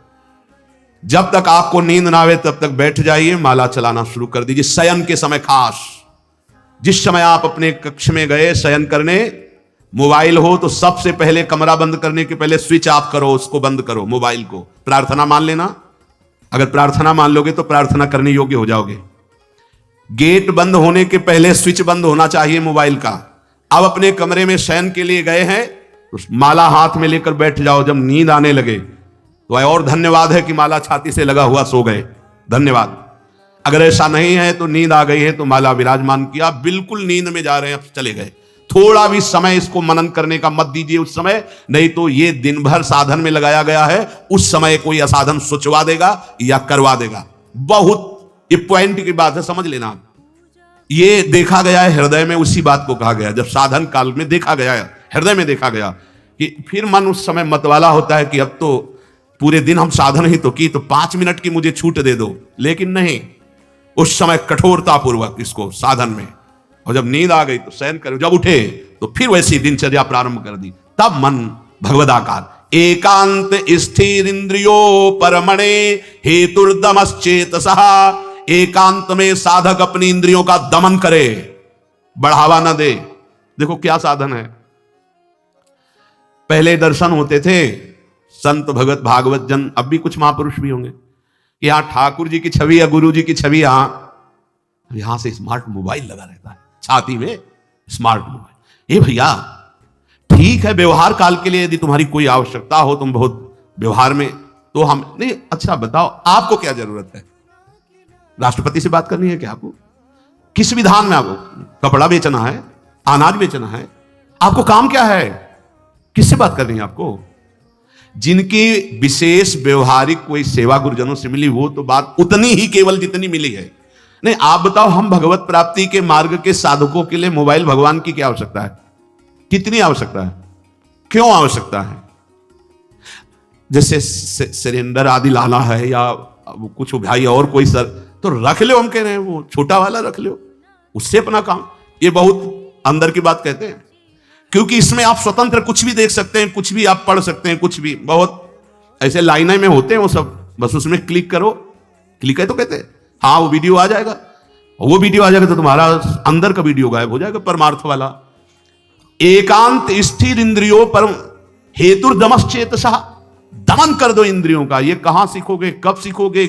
जब तक आपको नींद ना आवे तब तक बैठ जाइए, माला चलाना शुरू कर दीजिए। शयन के समय खास, जिस समय आप अपने कक्ष में गए शयन करने, मोबाइल हो तो सबसे पहले कमरा बंद करने के पहले स्विच ऑफ करो, उसको बंद करो मोबाइल को। प्रार्थना मान लेना, अगर प्रार्थना मान लोगे तो प्रार्थना करने योग्य हो जाओगे। गेट बंद होने के पहले स्विच बंद होना चाहिए मोबाइल का। अब अपने कमरे में शयन के लिए गए हैं तो माला हाथ में लेकर बैठ जाओ। जब नींद आने लगे तो और धन्यवाद है कि माला छाती से लगा हुआ सो गए, धन्यवाद। अगर ऐसा नहीं है तो नींद आ गई है तो माला विराजमान किया, बिल्कुल नींद में जा रहे हैं, अब चले गए। थोड़ा भी समय इसको मनन करने का मत दीजिए उस समय, नहीं तो ये दिन भर साधन में लगाया गया है, उस समय कोई असाधन सोचवा देगा या करवा देगा। बहुत ये पॉइंट की बात है, समझ लेना। ये देखा गया है हृदय में, उसी बात को कहा गया, जब साधन काल में देखा गया है, हृदय में देखा गया कि फिर मन उस समय मतवाला होता है कि अब तो पूरे दिन हम साधन ही तो की, तो 5 मिनट की मुझे छूट दे दो। लेकिन नहीं, उस समय कठोरता पूर्वक इसको साधन में, और जब नींद आ गई तो शयन करो, जब उठे तो फिर वैसी दिनचर्या प्रारंभ कर दी। तब मन भगवदाकार। एकांत स्थिर इंद्रियो परमणे हेतुर्दमश्चेतसः। एकांत में साधक अपनी इंद्रियों का दमन करे, बढ़ावा ना दे। देखो क्या साधन है। पहले दर्शन होते थे संत भगत भागवत जन, अब भी कुछ महापुरुष भी होंगे, यहां ठाकुर जी की छवि या गुरु जी की छवि, यहां से स्मार्ट मोबाइल लगा रहता है छाती में, स्मार्ट मोबाइल। ये भैया ठीक है, व्यवहार काल के लिए यदि तुम्हारी कोई आवश्यकता हो, तुम बहुत व्यवहार में, तो हम नहीं। अच्छा बताओ आपको क्या जरूरत है? राष्ट्रपति से बात करनी है क्या आपको? किस विधान में आपको कपड़ा बेचना है, अनाज बेचना है? आपको काम क्या है? किससे बात करनी है आपको? जिनकी विशेष व्यवहारिक कोई सेवा गुरुजनों से मिली, वो तो बात उतनी ही केवल जितनी मिली है। नहीं, आप बताओ, हम भगवत प्राप्ति के मार्ग के साधकों के लिए मोबाइल भगवान की क्या आवश्यकता है? कितनी आवश्यकता है? क्यों आवश्यकता है? जैसे सिलेंडर आदि लाना है या कुछ भाई और कोई सर, तो रख लो, हम कह रहे हैं वो छोटा वाला रख लो, उससे अपना काम। ये बहुत अंदर की बात कहते हैं, क्योंकि इसमें आप स्वतंत्र कुछ भी देख सकते हैं, कुछ भी आप पढ़ सकते हैं, कुछ भी। बहुत ऐसे लाइनें में होते हैं वो सब, बस उसमें क्लिक करो, क्लिक है तो कहते हैं हाँ वो वीडियो आ जाएगा, वो वीडियो आ जाएगा तो तुम्हारा अंदर का वीडियो गायब हो जाएगा, परमार्थ वाला। एकांत स्थिर इंद्रियों पर हेतुर्दमश्चेतसः। दमन कर दो इंद्रियों का। ये कहां सीखोगे, कब सीखोगे,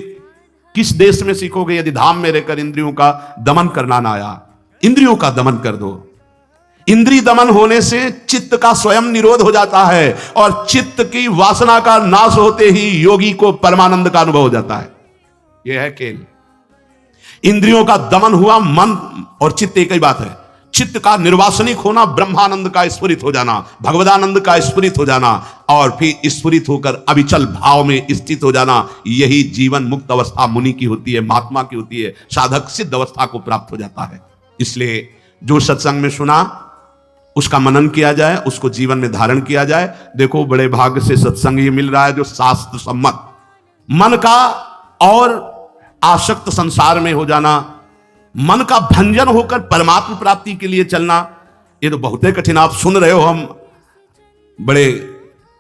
किस देश में सीखोगे, यदि धाम में रहकर इंद्रियों का दमन करना ना आया? इंद्रियों का दमन कर दो। इंद्रिय दमन होने से चित्त का स्वयं निरोध हो जाता है, और चित्त की वासना का नाश होते ही योगी को परमानंद का अनुभव हो जाता है। यह है खेल। इंद्रियों का दमन हुआ, मन और चित्त एक ही बात है। चित्त का निर्वासनिक होना, ब्रह्मानंद का स्फुरित हो जाना, भगवदानंद का स्फुरित हो जाना, और फिर स्फुरित होकर अविचल भाव में स्थित हो जाना। यही जीवन मुक्त अवस्था मुनि की होती है, महात्मा की होती है। साधक सिद्ध अवस्था को प्राप्त हो जाता है। इसलिए जो सत्संग में सुना उसका मनन किया जाए, उसको जीवन में धारण किया जाए। देखो बड़े भाग्य से सत्संग ये मिल रहा है जो शास्त्र सम्मत। मन का और आसक्त संसार में हो जाना, मन का भंजन होकर परमात्मा प्राप्ति के लिए चलना, ये तो बहुत ही कठिन। आप सुन रहे हो, हम बड़े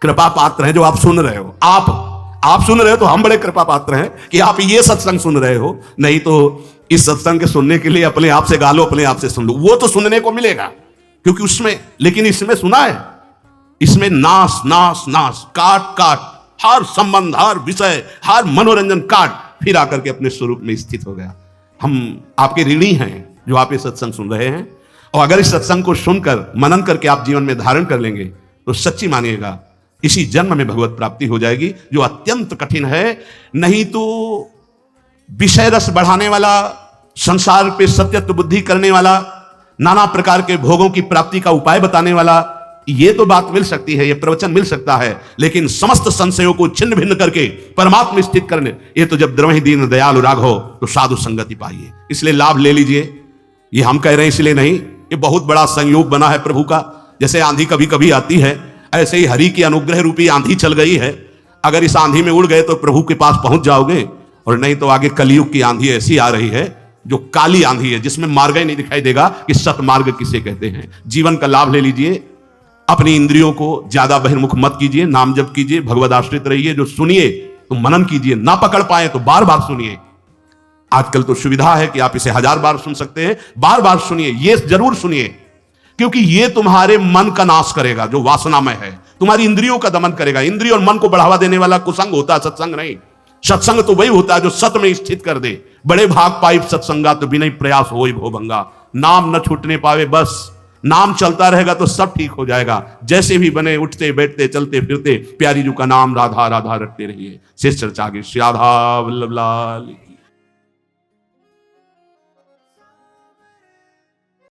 कृपा पात्र हैं जो आप सुन रहे हो। आप सुन रहे हो तो हम बड़े कृपा पात्र हैं कि आप ये सत्संग सुन रहे हो। नहीं तो इस सत्संग के सुनने के लिए अपने आप से गा लो, अपने आप से सुन लो, वो तो सुनने को मिलेगा क्योंकि उसमें, लेकिन इसमें सुना है, इसमें नाश नाश नाश, काट काट, हर संबंध, हर विषय, हर मनोरंजन काट, फिर आकर के अपने स्वरूप में स्थित हो गया। हम आपके ऋणी हैं जो आप ये सत्संग सुन रहे हैं, और अगर इस सत्संग को सुनकर मनन करके आप जीवन में धारण कर लेंगे तो सच्ची मानिएगा इसी जन्म में भगवत प्राप्ति हो जाएगी, जो अत्यंत कठिन है। नहीं तो विषय रस बढ़ाने वाला, संसार पे सत्यत्व बुद्धि करने वाला, नाना प्रकार के भोगों की प्राप्ति का उपाय बताने वाला, ये तो बात मिल सकती है, ये प्रवचन मिल सकता है, लेकिन समस्त संशयों को छिन्न भिन्न करके परमात्मा स्थित करने, ये तो जब द्रवहि दीन दयालु राघव तो साधु संगति पाइए। इसलिए लाभ ले लीजिए। ये हम कह रहे हैं इसलिए नहीं, ये बहुत बड़ा संयोग बना है प्रभु का। जैसे आंधी कभी कभी आती है, ऐसे ही हरि की अनुग्रह रूपी आंधी चल गई है। अगर इस आंधी में उड़ गए तो प्रभु के पास पहुंच जाओगे, और नहीं तो आगे कलयुग की आंधी ऐसी आ रही है जो काली आंधी है, जिसमें मार्ग ही नहीं दिखाई देगा कि सतमार्ग किसे कहते हैं। जीवन का लाभ ले लीजिए। अपनी इंद्रियों को ज्यादा बहिर्मुख मत कीजिए, नाम जप कीजिए, भगवद आश्रित रहिए। जो सुनिए तो मनन कीजिए, ना पकड़ पाए तो बार बार सुनिए। आजकल तो सुविधा है कि आप इसे 1000 बार सुन सकते हैं, बार बार सुनिए, ये जरूर सुनिए, क्योंकि ये तुम्हारे मन का नाश करेगा जो वासनामय है, तुम्हारी इंद्रियों का दमन करेगा। इंद्रिय और मन को बढ़ावा देने वाला कुसंग होता है, सत्संग नहीं। सत्संग तो वही होता है जो सत्य में स्थित कर दे। बड़े भाग पाई सत्संगा तो बिना प्रयास हो भोभंगा। नाम न छूटने पावे बस, नाम चलता रहेगा तो सब ठीक हो जाएगा। जैसे भी बने, उठते बैठते चलते फिरते प्यारी जी का नाम राधा राधा रटते रहिए। शेष चर्चा आगे। श्री राधा वल्लभ लाल।